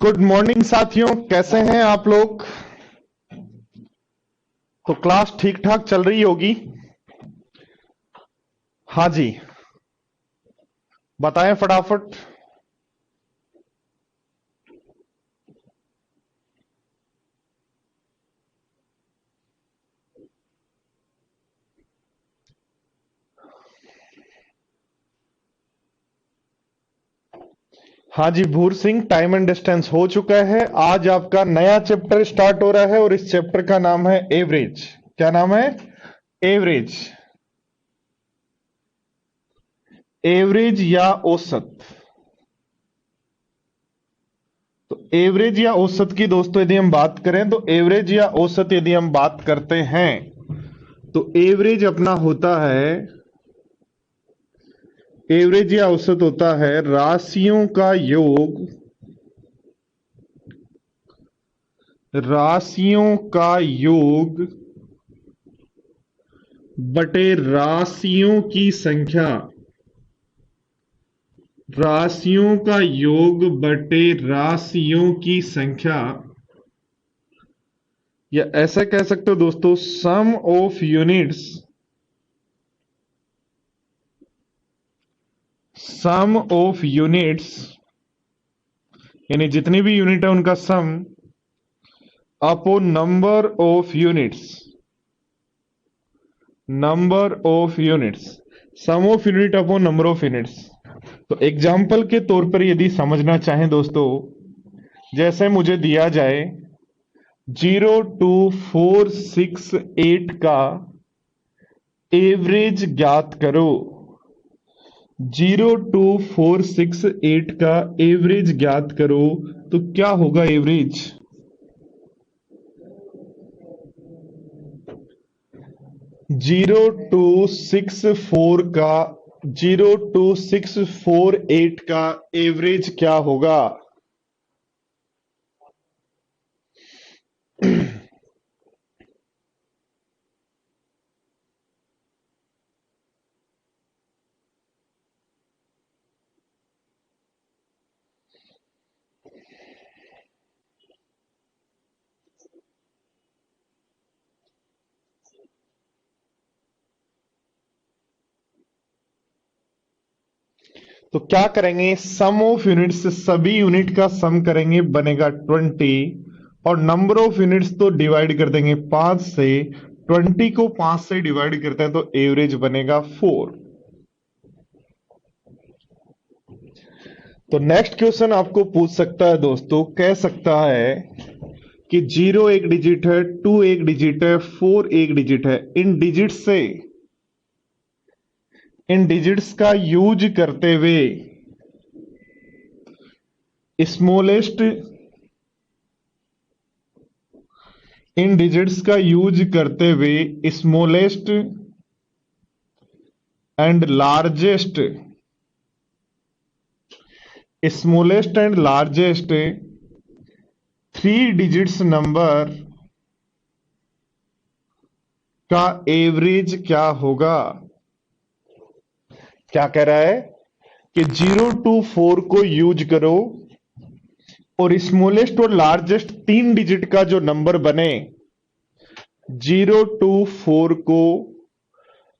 Good morning साथियों, कैसे हैं आप लोग। तो क्लास ठीक ठाक चल रही होगी। हाँ जी, बताएं फटाफट। हाँ जी भूर सिंह, टाइम एंड डिस्टेंस हो चुका है। आज आपका नया चैप्टर स्टार्ट हो रहा है और इस चैप्टर का नाम है एवरेज। क्या नाम है? एवरेज। एवरेज या औसत। तो एवरेज या औसत की दोस्तों यदि हम बात करें तो एवरेज या औसत यदि हम बात करते हैं तो एवरेज अपना होता है, एवरेज या औसत होता है राशियों का योग, राशियों का योग बटे राशियों की संख्या, राशियों का योग बटे राशियों की संख्या, या ऐसा कह सकते हो दोस्तों sum of units, sum of units यानी जितनी भी यूनिट है उनका sum upon number of units, number of units, sum of unit upon number of units. तो एग्जाम्पल के तौर पर यदि समझना चाहें दोस्तों, जैसे मुझे दिया जाए 02468 का एवरेज ज्ञात करो, 02468 का एवरेज ज्ञात करो, तो क्या होगा एवरेज? 0264 का 02648 का एवरेज क्या होगा? तो क्या करेंगे, सम ऑफ यूनिट्स से सभी यूनिट का सम करेंगे, बनेगा 20, और नंबर ऑफ यूनिट्स तो डिवाइड कर देंगे 5 से, 20 को 5 से डिवाइड करते हैं तो एवरेज बनेगा 4। तो नेक्स्ट क्वेश्चन आपको पूछ सकता है दोस्तों, कह सकता है कि 0 एक डिजिट है, 2 एक डिजिट है, 4 एक डिजिट है, इन डिजिट से, इन डिजिट्स का यूज करते हुए स्मॉलेस्ट, इन डिजिट्स का यूज करते हुए smallest and largest, smallest and largest 3 digits number का एवरेज क्या होगा? क्या कह रहा है कि 0 to 4 को यूज करो और स्मॉलेस्ट और लार्जेस्ट 3 डिजिट का जो नंबर बने, 0 to 4 को,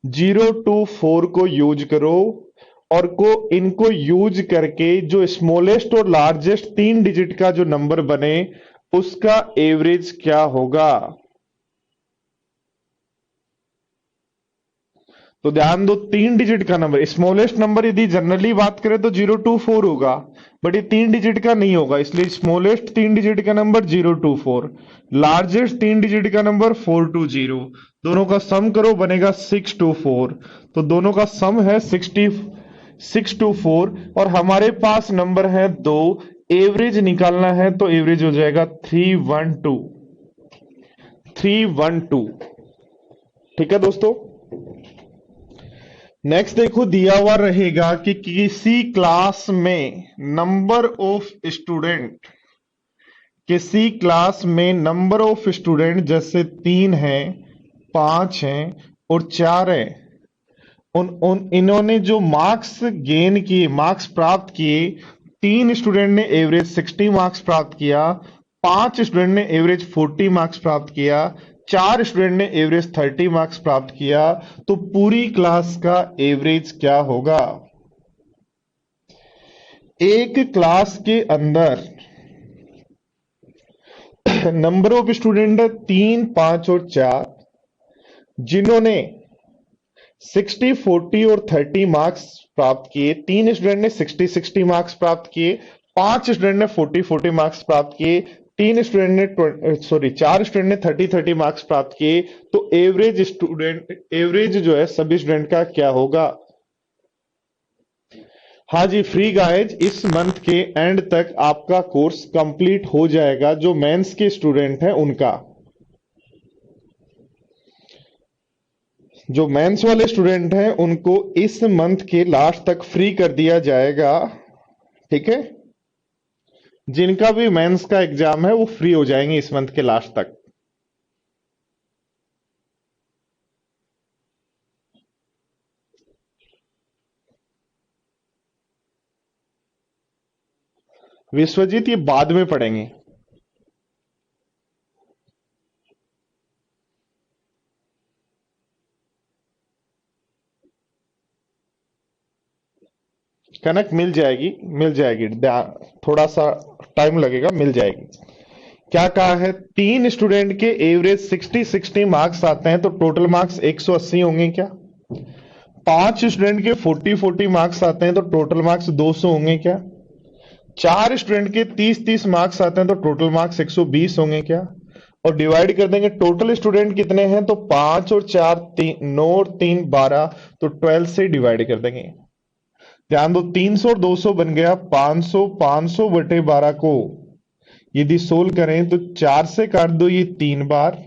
0 to 4 को यूज करो और इनको यूज करके जो स्मॉलेस्ट और लार्जेस्ट 3 डिजिट का जो नंबर बने उसका एवरेज क्या होगा? तो ध्यान दो, 3 डिजिट का नंबर, स्मॉलेस्ट नंबर यदि जनरली बात करें तो 0 to 4 होगा, बट ये 3 डिजिट का नहीं होगा, इसलिए स्मॉलेस्ट 3 डिजिट का नंबर 0 to 4, लार्जेस्ट 3 डिजिट का नंबर 4 to 0, दोनों का सम करो बनेगा 6 to 4। तो दोनों का सम है 6 to 4 और हमारे पास नंबर है 2, एवरेज निकालना है तो एवरेज हो जाएगा 312, 312। ठीक है दोस्तों। नेक्स्ट देखो, दिया हुआ रहेगा कि किसी क्लास में नंबर ऑफ स्टूडेंट, किसी क्लास में नंबर ऑफ स्टूडेंट जैसे 3 है, 5 है और 4 है, उन इन्होंने जो मार्क्स गेन किए, मार्क्स प्राप्त किए 3 स्टूडेंट ने एवरेज 60 मार्क्स प्राप्त किया, 5 स्टूडेंट ने एवरेज 40 मार्क्स प्राप्त किया, 4 स्टूडेंट ने एवरेज 30 मार्क्स प्राप्त किया, तो पूरी क्लास का एवरेज क्या होगा? एक क्लास के अंदर नंबर ऑफ स्टूडेंट है 3, 5 और 4, जिन्होंने 60, 40 और 30 मार्क्स प्राप्त किए। 3 स्टूडेंट ने 60 मार्क्स प्राप्त किए, 5 स्टूडेंट ने 40 मार्क्स प्राप्त किए, 4 स्टूडेंट ने 30 मार्क्स प्राप्त किए। तो एवरेज जो है सभी स्टूडेंट का क्या होगा? हाँ जी फ्री गाइज, इस मंथ के एंड तक आपका कोर्स कंप्लीट हो जाएगा। जो मेंस के स्टूडेंट हैं उनका, जो मेंस वाले स्टूडेंट हैं उनको इस मंथ के लास्ट तक फ्री कर दिया जाएगा। ठीक है, जिनका भी मेंस का एग्जाम है वो फ्री हो जाएंगे इस मंथ के लास्ट तक। विश्वजीत ये बाद में पढ़ेंगे। कनक मिल जाएगी, मिल जाएगी, थोड़ा सा टाइम लगेगा, मिल जाएगी। क्या कहा है? 3 स्टूडेंट के एवरेज 60 मार्क्स आते हैं तो टोटल मार्क्स 180 होंगे क्या? 5 स्टूडेंट के 40 मार्क्स आते हैं तो टोटल मार्क्स 200 होंगे क्या? 4 स्टूडेंट के 30 मार्क्स आते हैं तो टोटल मार्क्स 120 होंगे क्या? और डिवाइड कर देंगे, टोटल स्टूडेंट कितने हैं? तो 5 और 4 3 9 और 3 12, तो 12 से डिवाइड कर देंगे। ध्यान दो, 300 और 200 बन गया 500, 500 बटे 12 को यदि सोल्व करें तो 4 से काट दो ये 3 बार,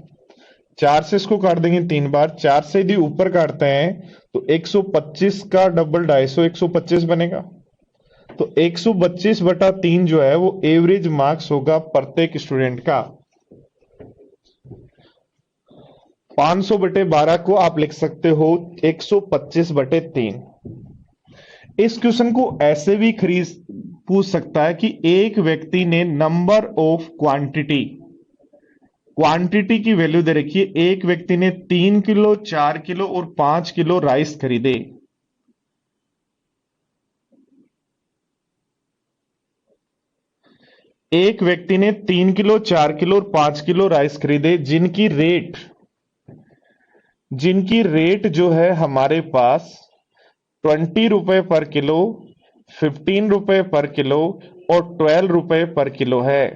4 से इसको काट देंगे 3 बार, 4 से यदि ऊपर काटते हैं तो 125 का डबल 250, 125 बनेगा। तो 125 बटा 3 जो है वो एवरेज मार्क्स होगा प्रत्येक स्टूडेंट का। 500 बटे 12 को आप लिख सकते हो 125 बटे 3। इस क्वेश्चन को ऐसे भी खरीद पूछ सकता है कि एक व्यक्ति ने नंबर ऑफ क्वांटिटी की वैल्यू दे रखी है, एक व्यक्ति ने 3 किलो, 4 किलो और 5 किलो राइस खरीदे। एक व्यक्ति ने 3 किलो, 4 किलो और 5 किलो राइस खरीदे, जिनकी रेट जो है हमारे पास 20 रुपए पर किलो, 15 रुपए पर किलो और 12 रुपए पर किलो है।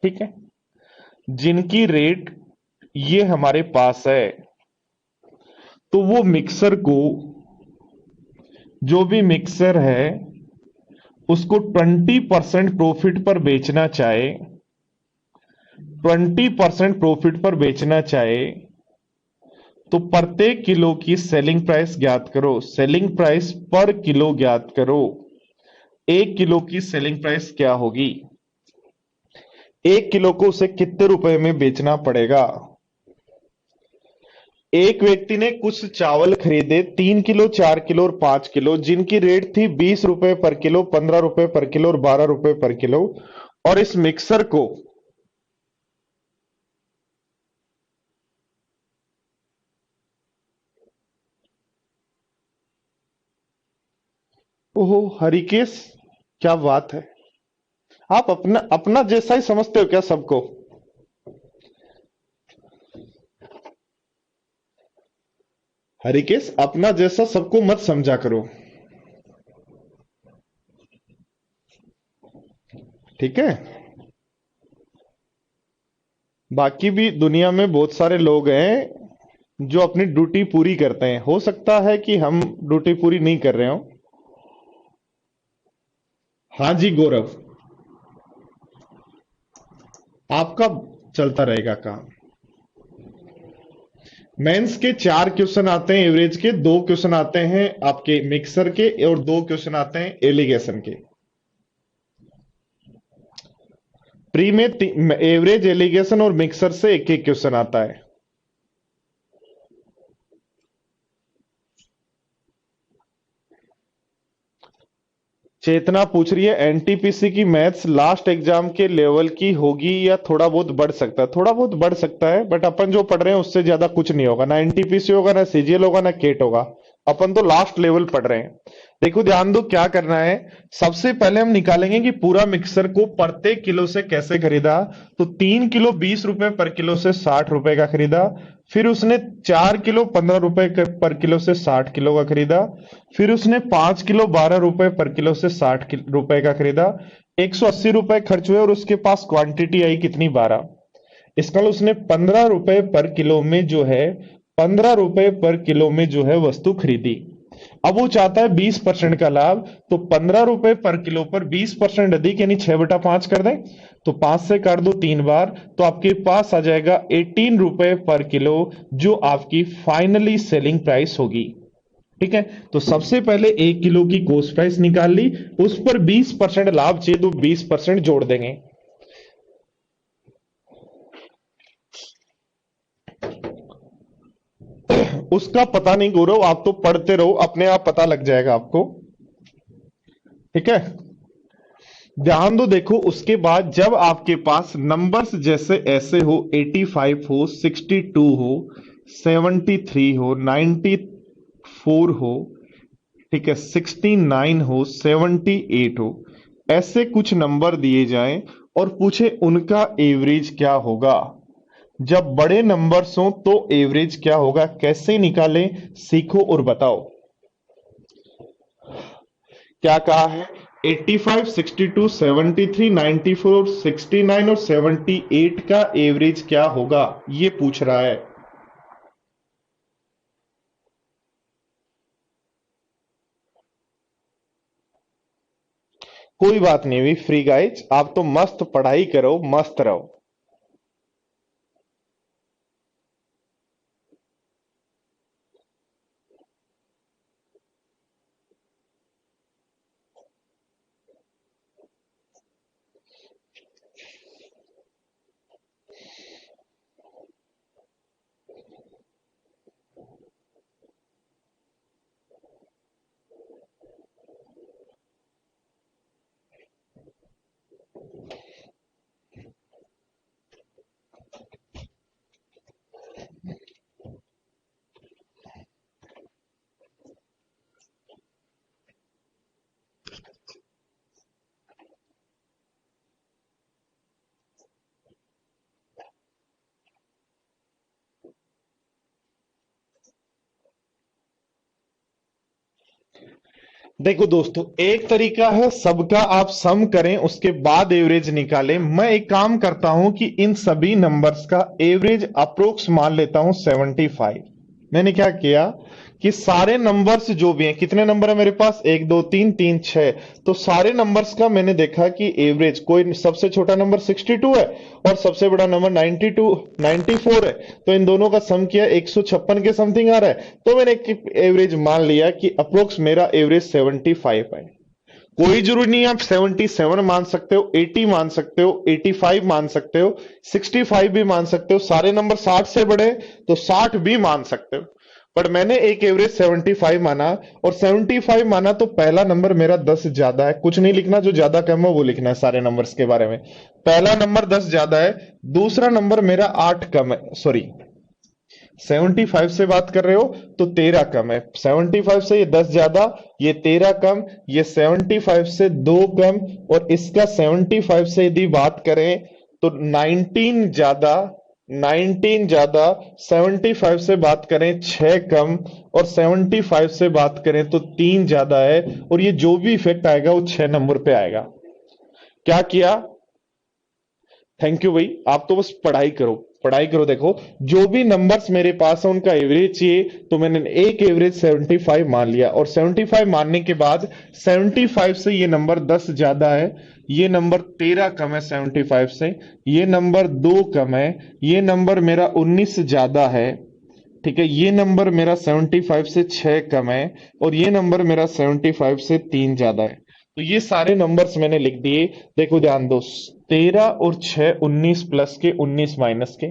ठीक है, जिनकी रेट ये हमारे पास है, तो वो मिक्सर को, जो भी मिक्सर है उसको 20% प्रॉफिट पर बेचना चाहे, 20% प्रॉफिट पर बेचना चाहे तो प्रत्येक किलो की सेलिंग प्राइस ज्ञात करो। सेलिंग प्राइस पर किलो ज्ञात करो। 1 किलो की सेलिंग प्राइस क्या होगी? 1 किलो को उसे कितने रुपए में बेचना पड़ेगा? एक व्यक्ति ने कुछ चावल खरीदे 3 किलो, 4 किलो और 5 किलो, जिनकी रेट थी 20 रुपए पर किलो, 15 रुपए पर किलो और 12 रुपए पर किलो। और इस मिक्सर को ओहो हरिकेश, क्या बात है, आप अपना अपना जैसा ही समझते हो क्या सबको? हरिकेश, अपना जैसा सबको मत समझा करो, ठीक है? बाकी भी दुनिया में बहुत सारे लोग हैं जो अपनी ड्यूटी पूरी करते हैं, हो सकता है कि हम ड्यूटी पूरी नहीं कर रहे हो। हाँ जी गौरव, आपका चलता रहेगा काम। मेंस के 4 क्वेश्चन आते हैं, एवरेज के 2 क्वेश्चन आते हैं आपके मिक्सर के, और 2 क्वेश्चन आते हैं एलिगेशन के। प्री में एवरेज, एलिगेशन और मिक्सर से एक एक क्वेश्चन आता है। चेतना पूछ रही है एनटीपीसी की मैथ्स लास्ट एग्जाम के लेवल की होगी या थोड़ा बहुत बढ़ सकता है? थोड़ा बहुत बढ़ सकता है, बट अपन जो पढ़ रहे हैं उससे ज्यादा कुछ नहीं होगा। ना एनटीपीसी होगा, ना सीजीएल होगा, ना केट होगा। अपन तो लास्ट लेवल पढ़ रहे हैं। देखो ध्यान दो क्या करना है। सबसे पहले हम निकालेंगे कि पूरा मिक्सर को प्रत्येक किलो से कैसे खरीदा। तो 3 किलो 20 रुपए पर किलो से 60 रुपए का खरीदा। फिर उसने 4 किलो 15 रुपए पर किलो से 60 किलो का खरीदा। फिर उसने 5 किलो 12 रुपए पर किलो से 60 रुपए का खरीदा। 180 रुपए खर्च हुए और उसके पास क्वांटिटी आई कितनी? 12। इसका मतलब उसने 15 रुपए पर किलो में जो है 15 रुपए पर किलो में जो है वस्तु खरीदी। अब वो चाहता है 20% का लाभ। तो 15 रुपए पर किलो पर 20% अधिक यानी 6/5 कर दें। तो 5 से काट दो 3 बार, तो आपके पास आ जाएगा 18 रुपए पर किलो, जो आपकी फाइनली सेलिंग प्राइस होगी। ठीक है, तो सबसे पहले 1 किलो की कॉस्ट प्राइस निकाल ली, उस पर 20% लाभ चाहिए तो 20% जोड़ देंगे। उसका पता नहीं गौरव, आप तो पढ़ते रहो, अपने आप पता लग जाएगा आपको। ठीक है, ध्यान दो। देखो उसके बाद जब आपके पास नंबर्स जैसे ऐसे हो, 85 हो, 62 हो, 73 हो, 94 हो, ठीक है, 69 हो, 78 हो, ऐसे कुछ नंबर दिए जाएं और पूछे उनका एवरेज क्या होगा। जब बड़े नंबर्स हो तो एवरेज क्या होगा, कैसे निकालें, सीखो और बताओ। क्या कहा है? 85, 62, 73, 94, 69 और 78 का एवरेज क्या होगा, ये पूछ रहा है। कोई बात नहीं, भी फ्री गाइज, आप तो मस्त पढ़ाई करो, मस्त रहो। देखो दोस्तों, एक तरीका है सबका आप सम करें उसके बाद एवरेज निकालें। मैं एक काम करता हूं कि इन सभी नंबर्स का एवरेज अप्रोक्स मान लेता हूं 75। मैंने क्या किया कि सारे नंबर्स जो भी हैं, कितने नंबर है मेरे पास, 1 2 3 3 6, तो सारे नंबर्स का मैंने देखा कि एवरेज, कोई सबसे छोटा नंबर 62 है और सबसे बड़ा नंबर 92 94 है, तो इन दोनों का सम किया 156 के समथिंग आ रहा है। तो मैंने एक एवरेज मान लिया कि अप्रोक्स मेरा एवरेज 75 है। कोई जरूरी नहीं, आप 77 मान सकते हो, 80 मान सकते हो, 85 मान सकते हो, 65 भी मान सकते हो, सारे नंबर 60 से बड़े तो 60 भी मान सकते हो। पर मैंने एक एवरेज 75 माना, और 75 माना तो पहला नंबर मेरा 10 ज्यादा है। कुछ नहीं लिखना, जो ज्यादा कम है वो लिखना है सारे नंबर्स के बारे में। पहला नंबर 10 ज्यादा है, दूसरा नंबर मेरा 8 कम है, सॉरी 75 से बात कर रहे हो तो 13 कम है। 75 से ये 10 ज्यादा, ये 13 कम, ये 75 से 2 कम, और इसका 75 से यदि बात करें तो 19 ज्यादा, 19 ज्यादा, 75 से बात करें 6 कम, और 75 से बात करें तो 3 ज्यादा है। और ये जो भी इफेक्ट आएगा वो 6 नंबर पे आएगा। क्या किया? थैंक यू भाई, आप तो बस पढ़ाई करो, पढ़ाई करो। देखो जो भी नंबर्स मेरे पास है उनका एवरेज चाहिए, तो मैंने एक एवरेज 75 मान लिया, और 75 मानने के बाद 75 से ये नंबर 10 ज्यादा है, ये नंबर 13 कम है 75 से, ये नंबर 2 कम है, ये नंबर मेरा 19 ज्यादा है, ठीक है, ये नंबर मेरा 75 से 6 कम है, और ये नंबर मेरा 75 से 3 ज्यादा है। तो ये सारे नंबर्स मैंने लिख दिए। देखो ध्यान दो, 13 और 6 19 प्लस के 19 माइनस के,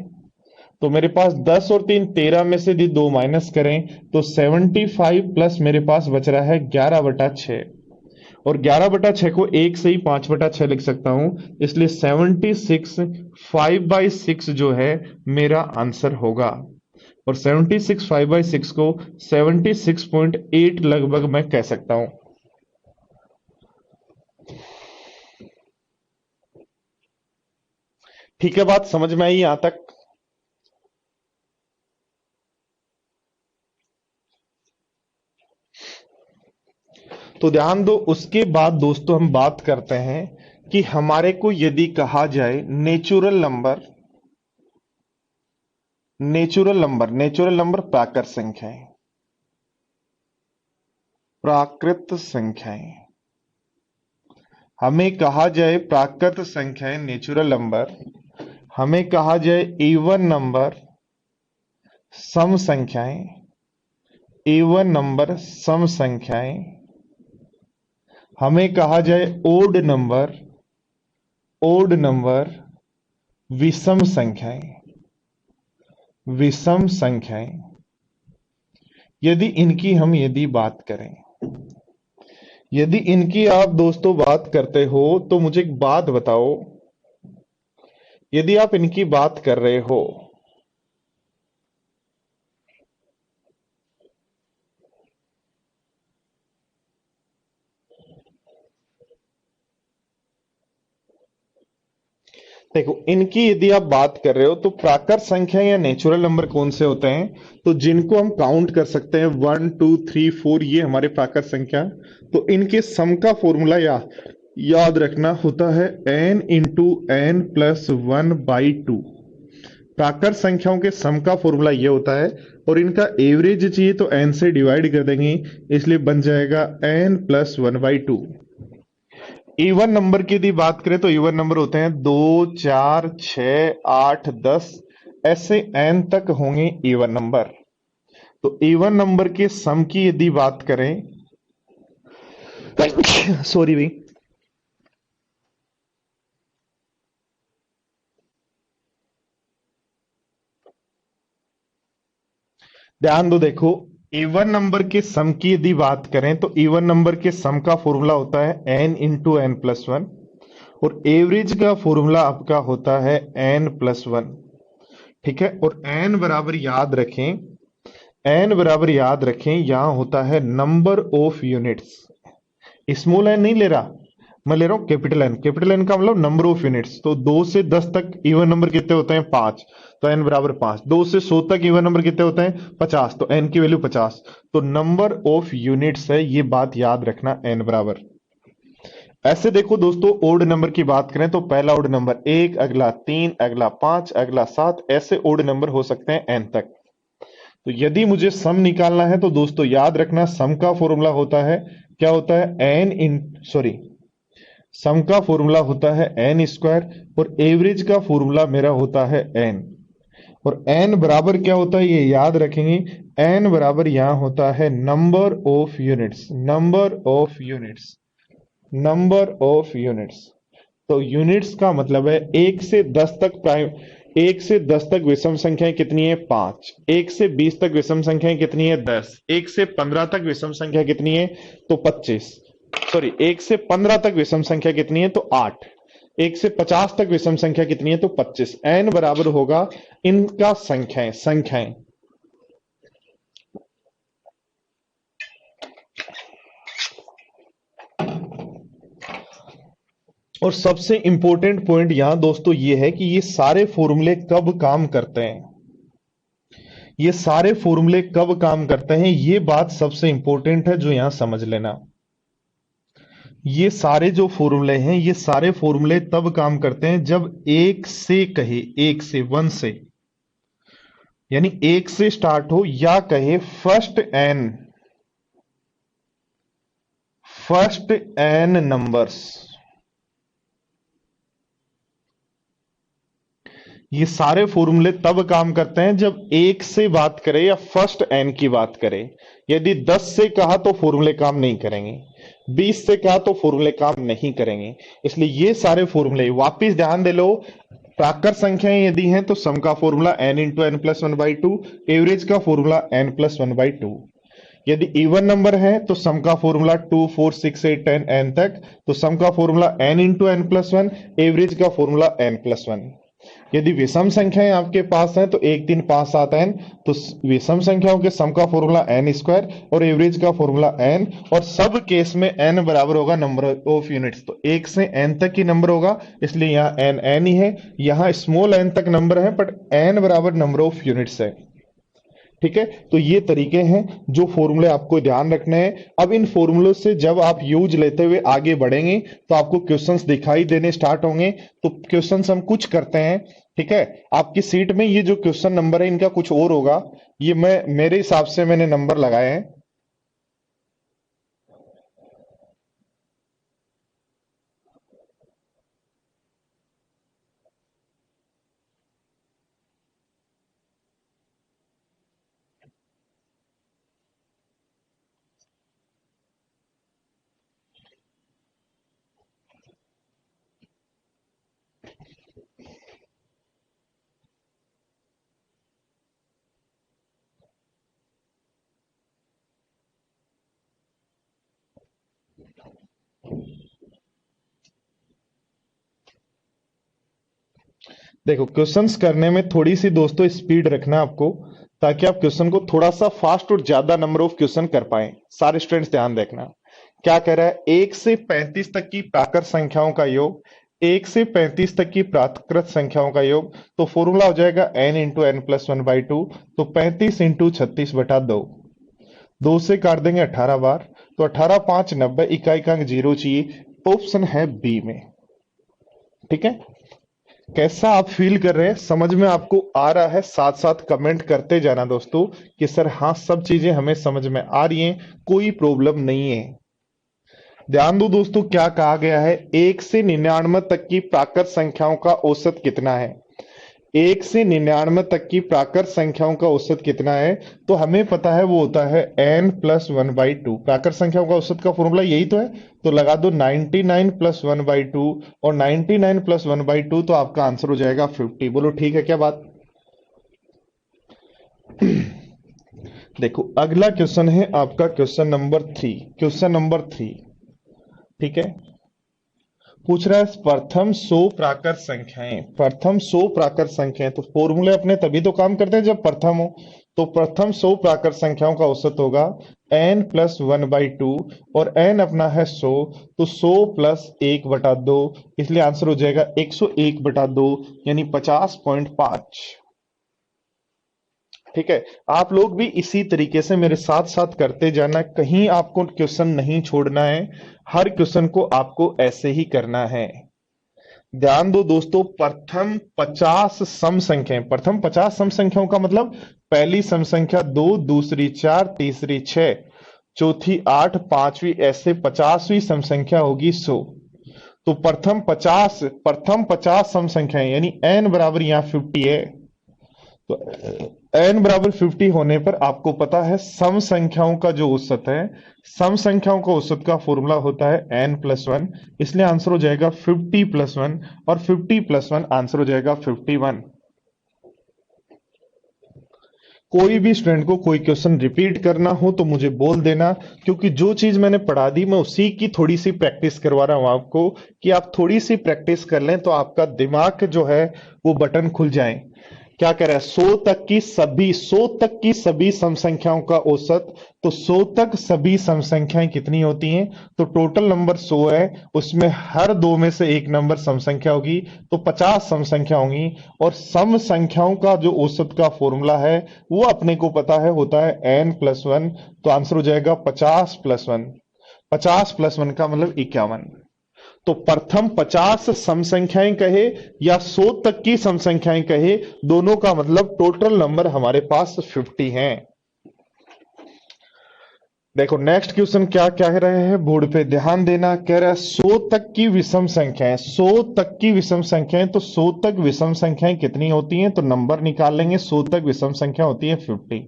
तो मेरे पास 10 और 3 13 में से यदि 2 माइनस करें तो 75 प्लस मेरे पास बच रहा है 11/6। और 11/6 को 1 से ही 5/6 लिख सकता हूं, इसलिए 76 5/6 जो है मेरा आंसर होगा। और 76 5/6 को 76.8 लगभग मैं कह सकता हूं। ठीक है, बात समझ में आई यहां तक? तो ध्यान दो, उसके बाद दोस्तों हम बात करते हैं कि हमारे को यदि कहा जाए नेचुरल नंबर प्राकृत संख्याएं, प्राकृत संख्याएं, हमें कहा जाए प्राकृत संख्याएं नेचुरल नंबर, हमें कहा जाए इवन नंबर सम संख्याएं, इवन नंबर सम संख्याएं, हमें कहा जाए ओड नंबर विषम संख्याएं, विषम संख्याएं। यदि इनकी बात करें, यदि इनकी आप दोस्तों बात करते हो तो मुझे एक बात बताओ, यदि आप इनकी बात कर रहे हो देखो, इनकी यदि आप बात कर रहे हो तो प्राकृत संख्या या नेचुरल नंबर कौन से होते हैं, तो जिनको हम काउंट कर सकते हैं 1 2 3 4, ये हमारे प्राकृत संख्या। तो इनके सम का फॉर्मूला याद रखना होता है n इंटू एन प्लस 1/2। प्राकृत संख्याओं के सम का फॉर्मूला ये होता है, और इनका एवरेज चाहिए तो n से डिवाइड कर देंगे, इसलिए बन जाएगा n प्लस 1/2। इवन नंबर की यदि बात करें तो इवन नंबर होते हैं 2 4 6 8 10, ऐसे n तक होंगे इवन नंबर। तो इवन नंबर के सम की यदि बात करें सॉरी भाई, ध्यान दो, देखो इवन नंबर के सम की यदि बात करें तो इवन नंबर के सम का फॉर्मूला होता है n इंटू एन प्लस 1, और एवरेज का फॉर्मूला आपका होता है n प्लस 1। ठीक है, और n बराबर याद रखें, n बराबर याद रखें, यहां होता है number of units. Small N नहीं ले रहा, मैं ले रहा हूं कैपिटल एन। कैपिटल एन का मतलब नंबर ऑफ यूनिट्स। तो 2 से 10 तक इवन नंबर कितने होते हैं? 5, तो एन बराबर 5। 2 से 100 तक इवन नंबर कितने होते हैं? 50, तो एन की वैल्यू 50। तो नंबर ऑफ यूनिट्स है, ये बात याद रखना, एन बराबर। ऐसे देखो दोस्तों, ओड नंबर की बात करें तो पहला ओड नंबर 1, अगला 3, अगला 5, अगला 7, ऐसे ओड नंबर हो सकते हैं एन तक। तो यदि मुझे सम निकालना है तो दोस्तों याद रखना, सम का फॉर्मूला होता है, क्या होता है? सम का फॉर्मूला होता है एन स्क्वायर, और एवरेज का फॉर्मूला मेरा होता है एन। और एन बराबर क्या होता है ये याद रखेंगे, एन बराबर यहां होता है number of units, number of units, number of units. तो यूनिट्स का मतलब है 1 से 10 तक 1 से 10 तक विषम संख्याएं कितनी है? 5। 1 से 20 तक विषम संख्याएं कितनी है? 10। 1 से 15 तक विषम संख्या कितनी है? तो 25। सॉरी, 1 से 15 तक विषम संख्या कितनी है? तो 8। 1 से 50 तक विषम संख्या कितनी है? तो 25। एन बराबर होगा इनका संख्याएं। और सबसे इंपॉर्टेंट पॉइंट यहां दोस्तों ये है कि ये सारे फॉर्मूले कब काम करते हैं, ये सारे फॉर्मूले कब काम करते हैं, ये बात सबसे इंपॉर्टेंट है जो यहां समझ लेना। ये सारे जो फॉर्मूले हैं, ये सारे फॉर्मूले तब काम करते हैं जब एक से कहे, एक से, वन से, यानी एक से स्टार्ट हो, या कहे फर्स्ट एन नंबर्स। ये सारे फॉर्मूले तब काम करते हैं जब एक से बात करें या फर्स्ट एन की बात करें। यदि 10 से कहा तो फॉर्मूले काम नहीं करेंगे, 20 से कहा तो फॉर्मूले काम नहीं करेंगे। इसलिए ये सारे फॉर्मूले वापिस ध्यान दे लो, प्राकृत संख्याएं यदि हैं तो सम का formula n into N plus 1/2, average का फॉर्मूला n प्लस 1/2। यदि इवन नंबर है तो सम का फॉर्मूला 2 4 6 8 10 एन तक, तो सम का formula N into N plus one, average का फॉर्मूला एन प्लस वन। यदि विषम संख्याएं आपके पास हैं तो 1 3 5 7 एन, तो विषम संख्याओं के सम का फॉर्मूला एन स्क्वायर और एवरेज का फॉर्मूला एन, और सब केस में एन बराबर होगा नंबर ऑफ यूनिट्स, तो 1 से एन तक ही नंबर होगा, इसलिए यहाँ एन एन ही है, यहाँ स्मॉल एन तक नंबर है बट एन बराबर नंबर ऑफ यूनिट्स है। ठीक है, तो ये तरीके हैं जो फॉर्मूले आपको ध्यान रखने हैं। अब इन फॉर्मूलों से जब आप यूज लेते हुए आगे बढ़ेंगे तो आपको क्वेश्चंस दिखाई देने स्टार्ट होंगे। तो क्वेश्चंस हम कुछ करते हैं, ठीक है। आपकी सीट में ये जो क्वेश्चन नंबर है इनका कुछ और होगा, ये मैं मेरे हिसाब से मैंने नंबर लगाए हैं। देखो, क्वेश्चंस करने में थोड़ी सी दोस्तों स्पीड रखना आपको, ताकि आप क्वेश्चन को थोड़ा सा फास्ट और ज्यादा नंबर ऑफ क्वेश्चन कर पाए। सारे स्टूडेंट्स ध्यान रखना। क्या कह रहा है, 1 से 35 तक की प्राकृत संख्याओं का योग, 1 से 35 तक की प्राकृत संख्याओं का योग, तो फॉर्मूला हो जाएगा n into N plus one by two, तो 35 इंटू 36 बटा 2, 2 से काट देंगे 18 बार, तो 18 5 90, इकाई का अंक 0 चाहिए, ऑप्शन है बी में। ठीक है, कैसा आप फील कर रहे हैं, समझ में आपको आ रहा है? साथ साथ कमेंट करते जाना दोस्तों कि सर हाँ, सब चीजें हमें समझ में आ रही हैं, कोई प्रॉब्लम नहीं है। ध्यान दो दोस्तों, क्या कहा गया है, 1 से 99 तक की प्राकृत संख्याओं का औसत कितना है। 1 से 99 तक की प्राकृत संख्याओं का औसत कितना है, तो हमें पता है वो होता है n plus one by two. प्राकृत संख्याओं का औसत का फॉर्मूला यही तो है, तो लगा दो 99 प्लस वन बाई टू, और 99 प्लस वन बाई टू, तो आपका आंसर हो जाएगा 50। बोलो ठीक है क्या बात? देखो, अगला क्वेश्चन है आपका क्वेश्चन नंबर 3। क्वेश्चन नंबर 3, ठीक है, पूछ रहा है प्रथम 100 प्राकृत संख्याएं, प्रथम 100 प्राकृत संख्याएं, तो फॉर्मूले अपने तभी तो काम करते हैं जब प्रथम हो। तो प्रथम 100 प्राकृत संख्याओं का औसत होगा n plus one by to, और n अपना है 100, तो 100 प्लस 1 बटा 2, इसलिए आंसर हो जाएगा 101 बटा 2, यानी 50.5। ठीक है, आप लोग भी इसी तरीके से मेरे साथ साथ करते जाना, कहीं आपको क्वेश्चन नहीं छोड़ना है, हर क्वेश्चन को आपको ऐसे ही करना है। ध्यान दो दोस्तों, प्रथम 50 सम संख्याएं, प्रथम 50 सम संख्याओं का मतलब पहली सम संख्या 2, दूसरी 4, तीसरी 6, चौथी 8, पांचवी, ऐसे 50वीं सम संख्या होगी 100। तो प्रथम 50 सम संख्याएं, यानी n बराबर यहाँ 50 है, तो n बराबर 50 होने पर आपको पता है सम संख्याओं का जो औसत है, सम संख्याओं का औसत का फॉर्मूला होता है n प्लस वन, इसलिए आंसर हो जाएगा 50 प्लस वन, और 50 प्लस वन आंसर हो जाएगा 51। कोई भी स्टूडेंट को कोई क्वेश्चन रिपीट करना हो तो मुझे बोल देना, क्योंकि जो चीज मैंने पढ़ा दी मैं उसी की थोड़ी सी प्रैक्टिस करवा रहा हूं आपको, कि आप थोड़ी सी प्रैक्टिस कर लें तो आपका दिमाग जो है वो बटन खुल जाए। क्या कह रहा है, 100 तक की सभी सम संख्याओं का औसत, तो 100 तक सभी सम संख्याएं कितनी होती हैं, तो टोटल नंबर 100 है, उसमें हर दो में से एक नंबर सम संख्या होगी, तो 50 सम संख्या होंगी। और सम संख्याओं का जो औसत का फॉर्मूला है वो अपने को पता है, होता है n प्लस वन, तो आंसर हो जाएगा 50 प्लस वन, 50 प्लस वन का मतलब 51। तो प्रथम 50 सम संख्याएं कहे या 100 तक की सम संख्याएं कहे, दोनों का मतलब टोटल नंबर हमारे पास 50 हैं। देखो नेक्स्ट क्वेश्चन क्या कह रहे हैं, बोर्ड पे ध्यान देना। कह रहा है 100 तक की विषम संख्याएं, 100 तक की विषम संख्याएं, तो 100 तक विषम संख्याएं कितनी होती हैं, तो नंबर निकाल लेंगे। 100 तक विषम संख्या होती है 50,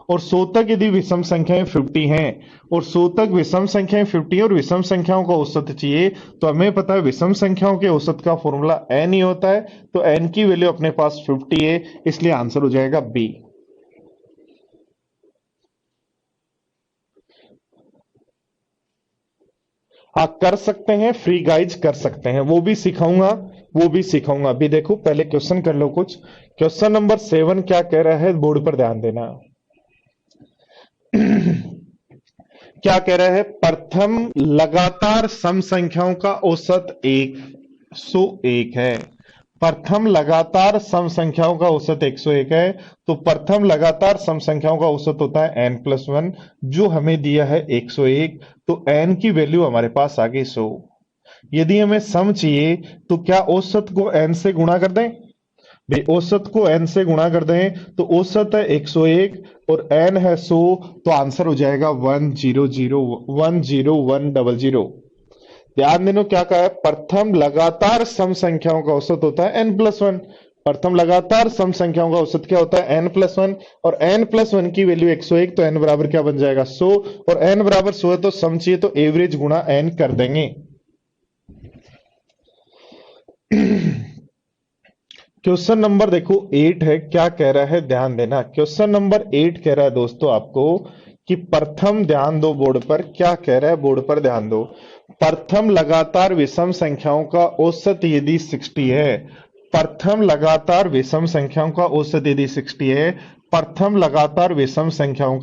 और 100 तक यदि विषम संख्याएं 50 हैं, और 100 तक विषम संख्याएं 50 और विषम संख्याओं का औसत चाहिए, तो हमें पता है विषम संख्याओं के औसत का फॉर्मूला n ही होता है, तो n की वैल्यू अपने पास 50 है, इसलिए आंसर हो जाएगा बी। हाँ कर सकते हैं, फ्री गाइड्स कर सकते हैं, वो भी सिखाऊंगा, वो भी सिखाऊंगा। अभी देखो पहले क्वेश्चन कर लो कुछ। क्वेश्चन नंबर 7 क्या कह रहा है, बोर्ड पर ध्यान देना। क्या कह रहा है, प्रथम लगातार सम संख्याओं का औसत 101 है। प्रथम लगातार सम संख्याओं का औसत 101 है। तो प्रथम लगातार सम संख्याओं का औसत होता है n+1, जो हमें दिया है 101। तो n की वैल्यू हमारे पास आ गई 100। यदि हमें सम चाहिए तो क्या औसत को n से गुणा कर दें? भाई औसत को n से गुणा कर दें तो औसत है 101 और n है 100, तो आंसर हो जाएगा 100 ध्यान देना क्या कहा है, प्रथम लगातार सम संख्याओं का औसत होता है n+1। प्रथम लगातार सम संख्याओं का औसत क्या होता है, n+1, और n+1 की वैल्यू 101, तो n बराबर क्या बन जाएगा 100, और n बराबर 100 है तो सम चाहिए तो एवरेज गुणा n कर देंगे। क्वेश्चन नंबर देखो 8 है, क्या कह रहा है ध्यान देना। क्वेश्चन नंबर 8 कह रहा है दोस्तों आपको कि प्रथम, ध्यान दो बोर्ड पर, क्या कह रहा है बोर्ड पर ध्यान दो। प्रथम लगातार विषम संख्याओं का औसत यदि 60 है, प्रथम लगातार विषम संख्याओं का औसत यदि 60 है, प्रथम लगातार विषम संख्याओं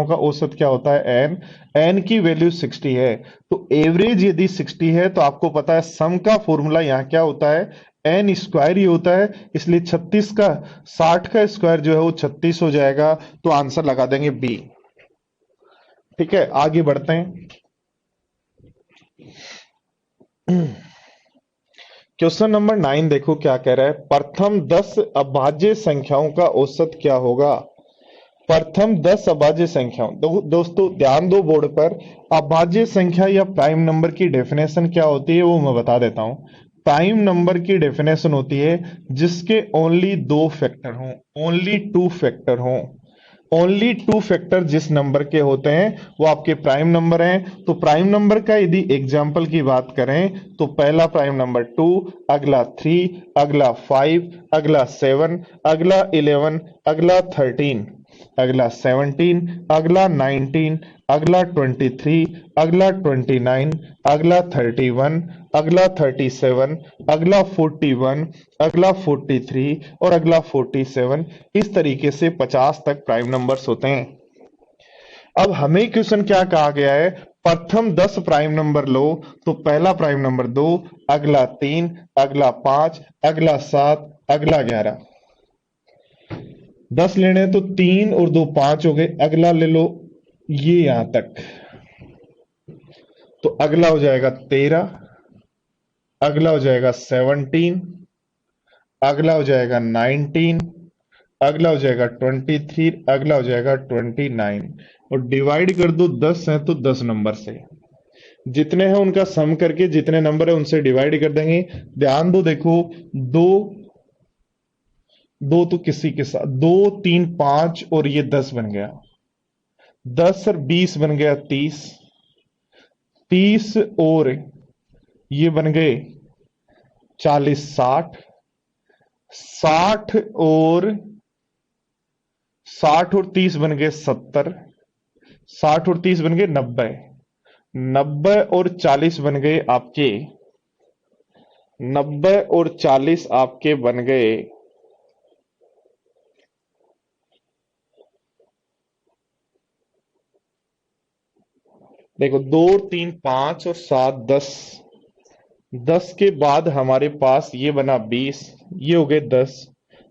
का औसत क्या होता है n, n की वैल्यू 60 है। तो एवरेज यदि 60 है तो आपको पता है सम का फॉर्मूला यहां क्या होता है, n स्क्वायर ही होता है, इसलिए 36 का 60 का स्क्वायर जो है वो 36 हो जाएगा। तो आंसर लगा देंगे बी। ठीक है, आगे बढ़ते हैं। क्वेश्चन नंबर 9 देखो क्या कह रहा है, प्रथम 10 अभाज्य संख्याओं का औसत क्या होगा। प्रथम 10 अभाज्य संख्याओं, दोस्तों ध्यान दो बोर्ड पर। अभाज्य संख्या या प्राइम नंबर की डेफिनेशन क्या होती है वो मैं बता देता हूं। प्राइम नंबर की डेफिनेशन होती है जिसके ओनली 2 फैक्टर हों, ओनली 2 फैक्टर हों। ओनली 2 फैक्टर जिस नंबर के होते हैं वो आपके प्राइम नंबर हैं। तो प्राइम नंबर का यदि एग्जाम्पल की बात करें तो पहला प्राइम नंबर 2, अगला 3, अगला 5, अगला 7, अगला 11, अगला 13, अगला 17, अगला 19, अगला 23, अगला 29, अगला 31, अगला 37, अगला 41, अगला 43 और अगला 47। इस तरीके से 50 तक प्राइम नंबर्स होते हैं। अब हमें क्वेश्चन क्या कहा गया है, प्रथम 10 प्राइम नंबर लो। तो पहला प्राइम नंबर 2, अगला 3, अगला 5, अगला 7, अगला 11। 10 लेने हैं तो 3 और 2 5 हो गए, अगला ले लो ये यहां तक, तो अगला हो जाएगा 13, अगला हो जाएगा 17, अगला हो जाएगा 19, अगला हो जाएगा 23, अगला हो जाएगा 29। और डिवाइड कर दो, 10 है तो 10 नंबर से, जितने हैं उनका सम करके जितने नंबर है उनसे डिवाइड कर देंगे। ध्यान दो देखो, दो दो तो किसी के साथ 2 3 5 और ये 10 बन गया, 10 और 20 बन गया 30, 30 और ये बन गए 40, 60, 60 और 60 और 30 बन गए 70, 60 और 30 बन गए 90, 90 और 40 बन गए आपके, 90 और 40 आपके बन गए, देखो 2 3 5 और 7 10, 10 के बाद हमारे पास ये बना 20, ये हो गए 10,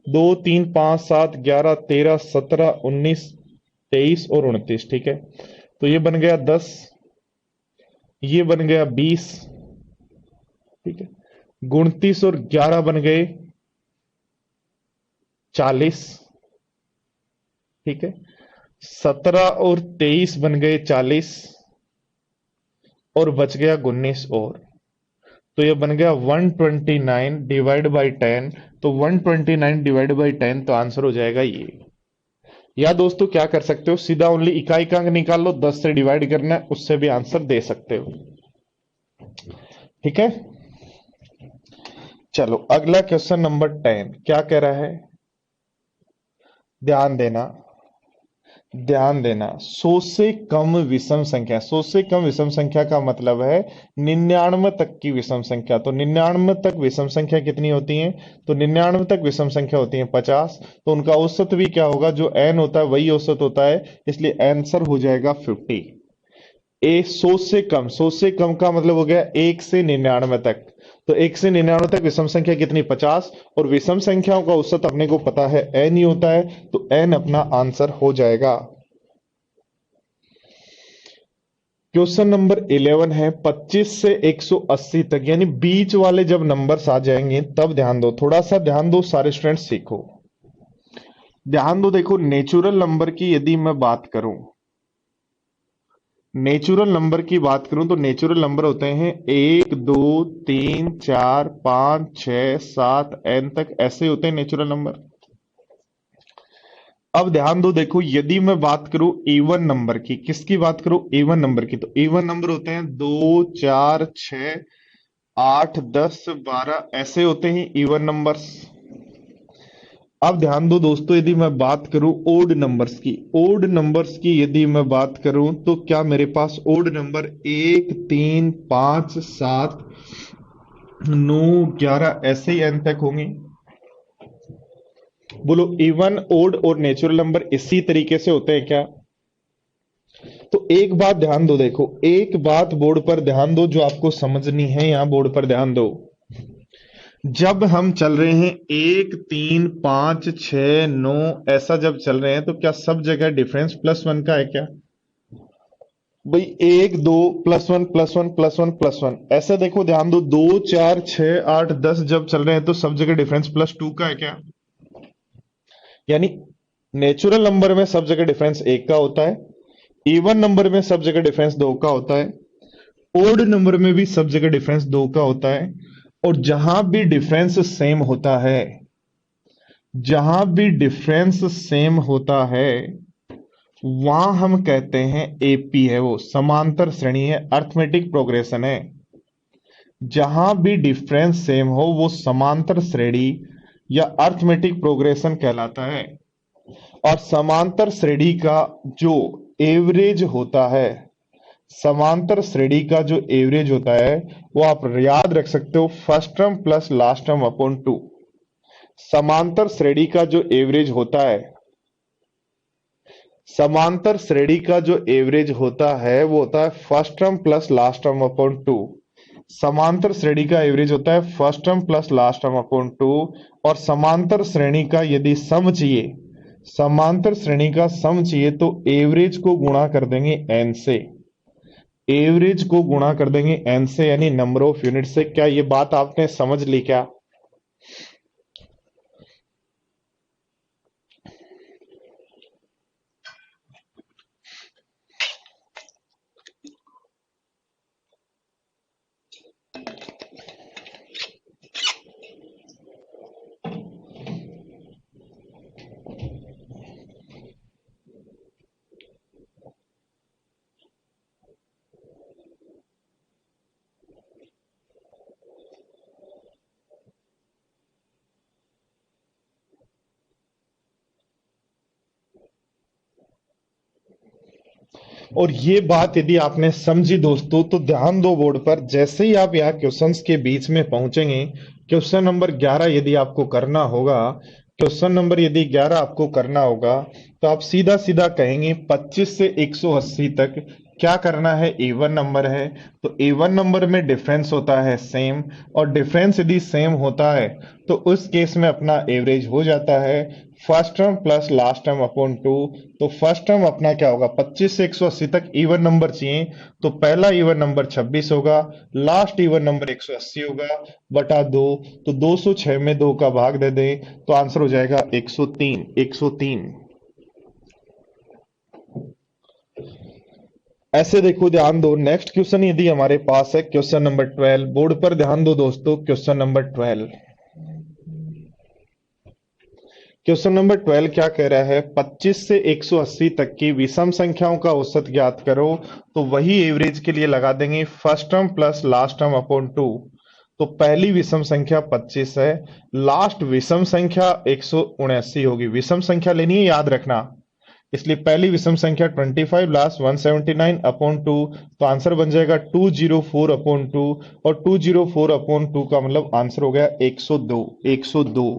2 3 5 7 11 13 17 19 23 और 29। ठीक है, तो ये बन गया 10, ये बन गया 20। ठीक है, 29 और 11 बन गए 40। ठीक है, 17 और 23 बन गए 40 और बच गया 19 और, तो ये बन गया 129 डिवाइड बाई 10। तो 129 डिवाइड बाई 10, तो आंसर हो जाएगा ये। या दोस्तों क्या कर सकते हो, सीधा ओनली इकाई का अंक निकाल लो, 10 से डिवाइड करना है, उससे भी आंसर दे सकते हो। ठीक है, चलो अगला क्वेश्चन नंबर 10 क्या कह रहा है, ध्यान देना। ध्यान देना, 100 से कम विषम संख्या, 100 से कम विषम संख्या का मतलब है 99 तक की विषम संख्या। तो 99 तक विषम संख्या कितनी होती है? तो 99 तक विषम संख्या होती है 50। तो उनका औसत भी क्या होगा? जो n होता है वही औसत होता है, इसलिए आंसर हो जाएगा 50। 100 से कम, 100 से कम का मतलब हो गया 1 से 99 तक। तो 1 से 99 तक विषम संख्या कितनी? 50। और विषम संख्याओं का औसत अपने को पता है n ही होता है, तो n अपना आंसर हो जाएगा। क्वेश्चन नंबर 11 है 25 से 180 तक, यानी बीच वाले जब नंबर्स आ जाएंगे तब ध्यान दो, थोड़ा सा ध्यान दो सारे स्टूडेंट्स, सीखो। ध्यान दो, देखो नेचुरल नंबर की यदि मैं बात करूं, नेचुरल नंबर की बात करूं तो नेचुरल नंबर होते हैं 1 2 3 4 5 6 7 n तक, ऐसे होते हैं नेचुरल नंबर। अब ध्यान दो, देखो यदि मैं बात करूं इवन नंबर की, किसकी बात करूं? इवन नंबर की। तो इवन नंबर होते हैं 2 4 6 8 10 12, ऐसे होते हैं इवन नंबर्स। अब ध्यान दो दोस्तों, यदि मैं बात करूं ओड नंबर्स की, ओड नंबर्स की यदि मैं बात करूं तो क्या मेरे पास ओड नंबर 1 3 5 7 9 11 ऐसे ही एन तक होंगे? बोलो, इवन ओड और नेचुरल नंबर इसी तरीके से होते हैं क्या? तो एक बात ध्यान दो, देखो एक बात बोर्ड पर ध्यान दो जो आपको समझनी है, यहां बोर्ड पर ध्यान दो। जब हम चल रहे हैं 1 3 5 6 9 ऐसा जब चल रहे हैं, तो क्या सब जगह डिफरेंस +1 का है क्या? भाई 1 2 +1 +1 +1 +1, ऐसा देखो ध्यान दो, 2 4 6 8 10 जब चल रहे हैं तो सब जगह डिफरेंस +2 का है क्या? यानी नेचुरल नंबर में सब जगह डिफरेंस 1 का होता है, इवन नंबर में सब जगह डिफरेंस 2 का होता है, ओड नंबर में भी सब जगह डिफरेंस 2 का होता है। और जहां भी डिफरेंस सेम होता है, जहां भी डिफरेंस सेम होता है, वहां हम कहते हैं एपी है, वो समांतर श्रेणी है, अर्थमेटिक प्रोग्रेशन है। जहां भी डिफरेंस सेम हो वो समांतर श्रेणी या अर्थमेटिक प्रोग्रेशन कहलाता है। और समांतर श्रेणी का जो एवरेज होता है, समांतर श्रेणी का जो एवरेज होता है वो आप याद रख सकते हो, first term plus last term upon 2। समांतर श्रेणी का जो एवरेज होता है, समांतर श्रेणी का जो एवरेज होता है वो होता है first term plus last term upon 2। समांतर श्रेणी का एवरेज होता है first term plus last term upon 2। और समांतर श्रेणी का यदि सम चाहिए, समांतर श्रेणी का सम चाहिए तो एवरेज को गुणा कर देंगे n से, एवरेज को गुणा कर देंगे n से, यानी नंबर ऑफ यूनिट से। क्या ये बात आपने समझ ली क्या? और ये बात यदि आपने समझी दोस्तों, तो ध्यान दो बोर्ड पर, जैसे ही आप यहाँ क्वेश्चंस के बीच में पहुंचेंगे, क्वेश्चन नंबर 11 यदि आपको करना होगा, क्वेश्चन नंबर यदि 11 आपको करना होगा, तो आप सीधा सीधा कहेंगे 25 से 180 तक क्या करना है? इवन नंबर है, तो इवन नंबर में डिफरेंस होता है सेम, और डिफरेंस यदि सेम होता है तो उस केस में अपना एवरेज हो जाता है first term plus last term upon 2। तो फर्स्ट टर्म अपना क्या होगा? 25 से 180 तक इवन नंबर चाहिए, तो पहला इवन नंबर 26 होगा, लास्ट इवन नंबर 180 होगा बटा 2। तो 206 में 2 का भाग दे दें तो आंसर हो जाएगा 103, 103। ऐसे देखो, ध्यान दो, नेक्स्ट क्वेश्चन यदि हमारे पास है क्वेश्चन नंबर 12, बोर्ड पर ध्यान दो दोस्तों, क्वेश्चन नंबर 12। क्वेश्चन नंबर 12 क्या कह रहा है? 25 से 180 तक की विषम संख्याओं का औसत ज्ञात करो। तो वही एवरेज के लिए लगा देंगे first term plus last term upon 2। तो पहली विषम संख्या 25 है, लास्ट विषम संख्या 179 होगी। विषम संख्या लेनी है, याद रखना, इसलिए पहली विषम संख्या 25 लास्ट 179 अपॉन 2, तो आंसर बन जाएगा 204 अपॉन 2, और 204 अपॉन 2 का मतलब आंसर हो गया 102। 102।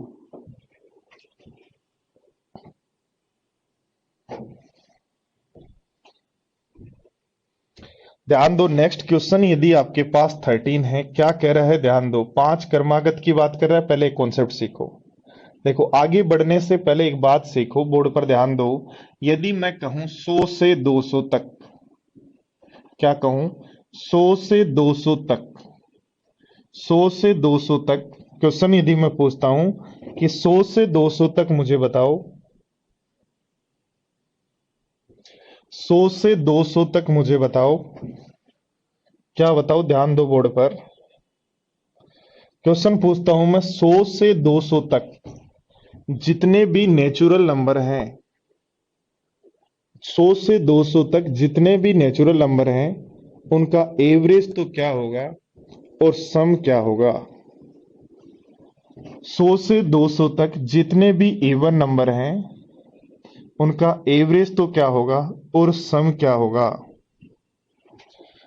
ध्यान दो, नेक्स्ट क्वेश्चन यदि आपके पास 13 है, क्या कह रहा है, ध्यान दो, 5 कर्मागत की बात कर रहा है। पहले एक कॉन्सेप्ट सीखो। देखो, आगे बढ़ने से पहले एक बात सीखो, बोर्ड पर ध्यान दो। यदि मैं कहूं 100 से 200 तक, क्या कहूं, 100 से 200 तक, 100 से 200 तक क्वेश्चन यदि मैं पूछता हूं कि 100 से 200 तक मुझे बताओ, 100 से 200 तक मुझे बताओ, क्या बताओ, ध्यान दो बोर्ड पर। क्वेश्चन पूछता हूं मैं, 100 से 200 तक जितने भी नेचुरल नंबर हैं, 100 से 200 तक जितने भी नेचुरल नंबर हैं, उनका एवरेज तो क्या होगा और सम क्या होगा। 100 से 200 तक जितने भी इवन नंबर हैं, उनका एवरेज तो क्या होगा और सम क्या होगा।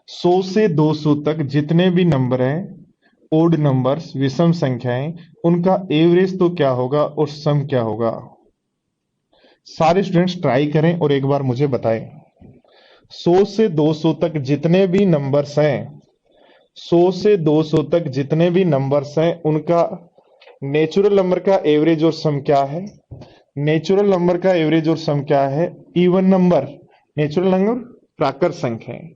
100 से 200 तक जितने भी नंबर हैं, ओड नंबर्स, विषम संख्याएं, उनका एवरेज तो क्या होगा और सम क्या होगा। सारे स्टूडेंट्स ट्राई करें और एक बार मुझे बताएं। 100 से 200 तक जितने भी नंबर्स हैं, 100 से 200 तक जितने भी नंबर्स हैं, उनका नेचुरल नंबर का एवरेज और सम क्या है। नेचुरल नंबर का एवरेज और सम क्या है। इवन नंबर, नेचुरल नंबर प्राकृत संख्याएं,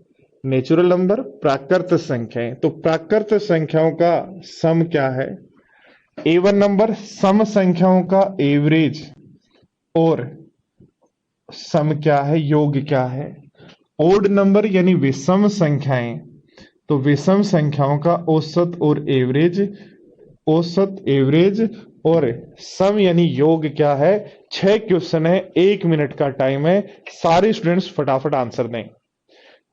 नेचुरल नंबर प्राकृत संख्याएं, तो प्राकृत संख्याओं का सम क्या है। इवन नंबर सम संख्याओं का एवरेज और सम क्या है, योग क्या है। ओड नंबर यानी विषम संख्याएं, तो विषम संख्याओं का औसत और एवरेज, औसत, एवरेज और सम यानी योग क्या है। 6 क्वेश्चन है, 1 मिनट का टाइम है, सारे स्टूडेंट्स फटाफट आंसर दें।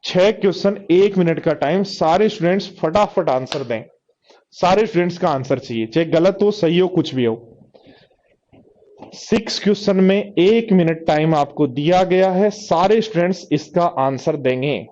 6 क्वेश्चन, 1 मिनट का टाइम, सारे स्टूडेंट्स फटाफट आंसर दें। सारे स्टूडेंट्स का आंसर चाहिए, चाहे गलत हो सही हो कुछ भी हो। 6 क्वेश्चन में 1 मिनट टाइम आपको दिया गया है, सारे स्टूडेंट्स इसका आंसर देंगे।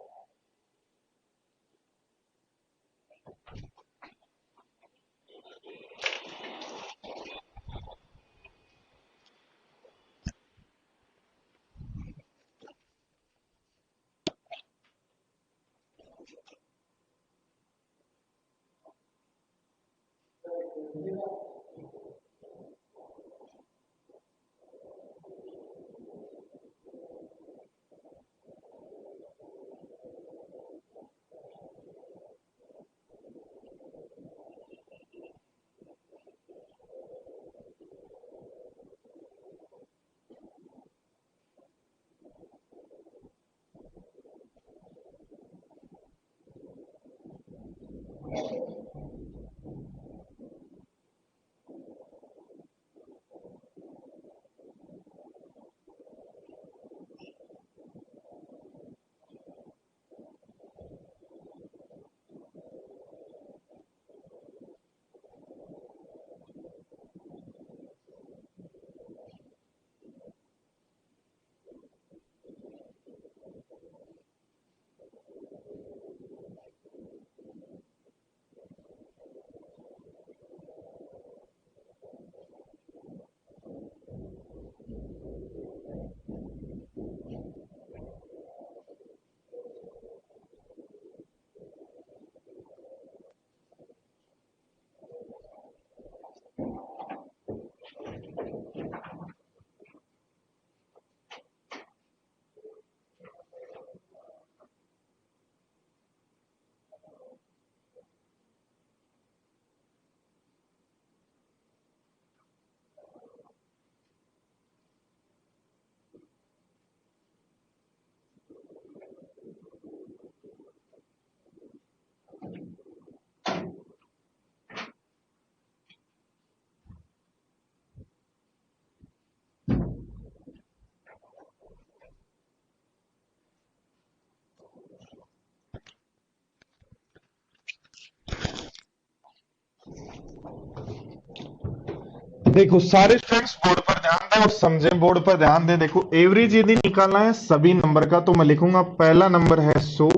देखो सारे स्टूडेंट्स बोर्ड पर ध्यान दें और समझे, बोर्ड पर ध्यान दें। देखो एवरेज यदि निकालना है सभी नंबर का तो मैं लिखूंगा पहला नंबर है 100,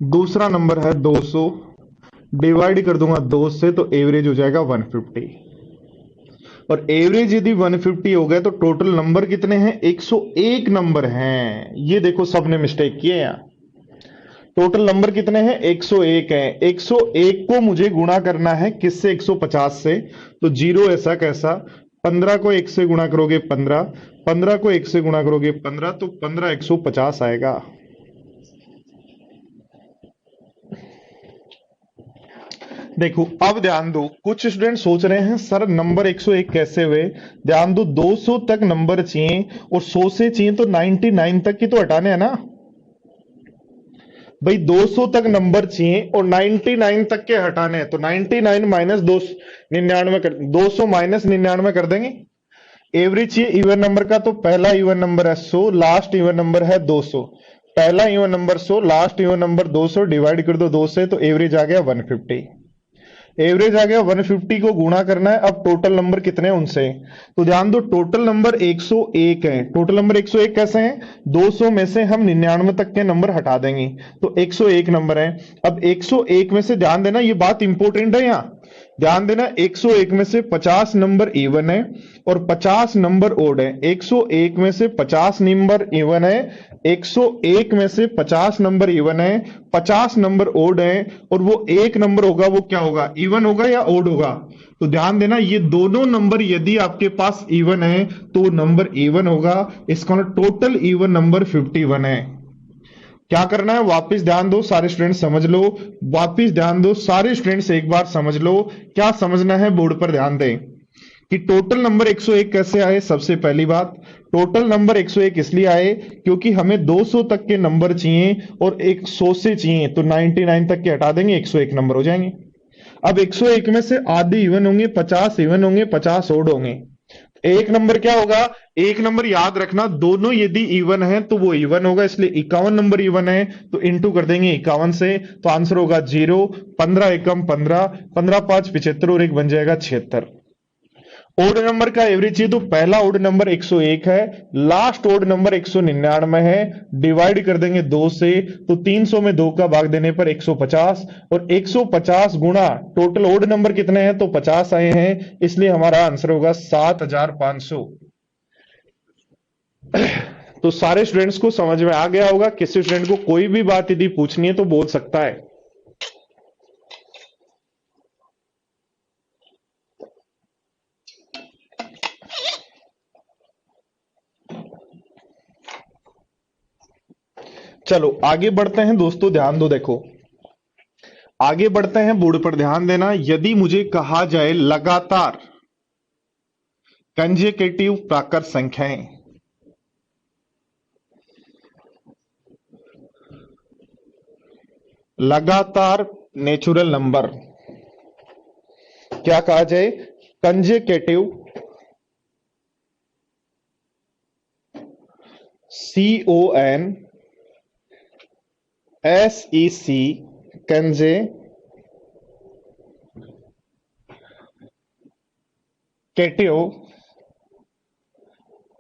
दूसरा नंबर है 200, डिवाइड कर दूंगा 2 से तो एवरेज हो जाएगा 150। और एवरेज यदि 150 हो गए तो टोटल नंबर कितने हैं? 101 नंबर हैं। ये देखो सबने मिस्टेक किए यहाँ। टोटल नंबर कितने हैं? 101 है। 101 को मुझे गुणा करना है किससे? 150 से। तो जीरो ऐसा कैसा? 15 को 1 से गुणा करोगे 15, 15 को 1 से गुणा करोगे 15, तो 15 150 आएगा। देखो अब ध्यान दो, कुछ स्टूडेंट सोच रहे हैं सर नंबर 101 कैसे हुए? ध्यान दो, 200 तक नंबर चाहिए और 100 से चाहिए तो 99 तक की तो हटाने हैं ना भाई। 200 तक नंबर चाहिए और 99 तक के हटाने हैं, तो 99 माइनस 299 कर, 200 माइनस 99 कर देंगे। एवरेज चाहिए इवन नंबर का, तो पहला इवन नंबर है 100, लास्ट इवन नंबर है 200। पहला even number 100, last even number 200, divide कर दो 2 से तो एवरेज आ गया 150। एवरेज आ गया 150 को गुणा करना है अब टोटल नंबर कितने हैं उनसे। तो ध्यान दो टोटल नंबर 101 है। टोटल नंबर 101 कैसे हैं? 200 में से हम 99 तक के नंबर हटा देंगे तो 101 नंबर है। अब 101 में से ध्यान देना, ये बात इंपॉर्टेंट है यहाँ ध्यान देना, 101 में से 50 नंबर इवन है और 50 नंबर ओड है। 101 में से 50 नंबर इवन है, 101 में से 50 नंबर इवन है, 50 नंबर ओड है और वो एक नंबर होगा वो क्या होगा? इवन होगा या ओड होगा? तो ध्यान देना ये दोनों नंबर यदि आपके पास इवन है तो नंबर इवन होगा। इसका टोटल इवन नंबर 51 है। क्या करना है? वापस ध्यान दो सारे स्टूडेंट समझ लो, वापस ध्यान दो सारे स्टूडेंट्स एक बार समझ लो। क्या समझना है? बोर्ड पर ध्यान दें कि टोटल नंबर 101 कैसे आए। सबसे पहली बात, टोटल नंबर 101 इसलिए आए क्योंकि हमें 200 तक के नंबर चाहिए और 100 से चाहिए तो 99 तक के हटा देंगे, 101 नंबर हो जाएंगे। अब 101 में से आधे इवन होंगे, 50 इवन होंगे, 50 ओड होंगे। एक नंबर क्या होगा? एक नंबर याद रखना, दोनों यदि इवन है तो वो इवन होगा, इसलिए 51 नंबर इवन है तो इंटू कर देंगे 51 से, तो आंसर होगा 0। 15 एकम 15, 15 5 75 और एक बन जाएगा 76। ओड नंबर का एवरेज चाहिए तो पहला ओड नंबर 101 है, लास्ट ओड नंबर 199 है, डिवाइड कर देंगे 2 से तो 300 में 2 का भाग देने पर 150 और 150 गुणा टोटल ओड नंबर कितने हैं? तो 50 आए हैं, इसलिए हमारा आंसर होगा 7500। तो सारे स्टूडेंट्स को समझ में आ गया होगा। किसी स्टूडेंट को कोई भी बात यदि पूछनी है तो बोल सकता है। चलो आगे बढ़ते हैं दोस्तों, ध्यान दो। देखो आगे बढ़ते हैं, बोर्ड पर ध्यान देना। यदि मुझे कहा जाए लगातार कंजेकेटिव प्राकृत संख्याएं, लगातार नेचुरल नंबर, क्या कहा जाए? कंजेकेटिव, CONSEC, कंजेकेटिव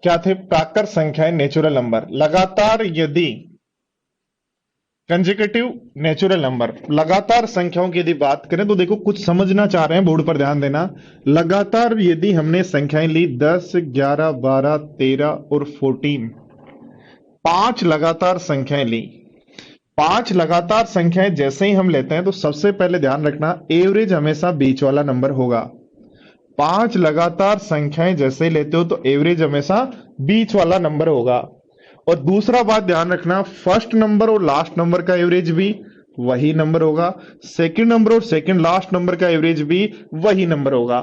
क्या थे? प्राकृत संख्याएं, नेचुरल नंबर। लगातार यदि कंजेकेटिव नेचुरल नंबर, लगातार संख्याओं की यदि बात करें तो देखो कुछ समझना चाह रहे हैं, बोर्ड पर ध्यान देना। लगातार यदि हमने संख्याएं ली 10, 11, 12, 13 और 14, 5 लगातार संख्याएं ली। 5 लगातार संख्याएं जैसे ही हम लेते हैं तो सबसे पहले ध्यान रखना एवरेज हमेशा बीच वाला नंबर होगा। 5 लगातार संख्याएं जैसे ही लेते हो तो एवरेज हमेशा बीच वाला नंबर होगा। और दूसरा बात ध्यान रखना, फर्स्ट नंबर और लास्ट नंबर का एवरेज भी वही नंबर होगा, सेकंड नंबर और सेकंड लास्ट नंबर का एवरेज भी वही नंबर होगा।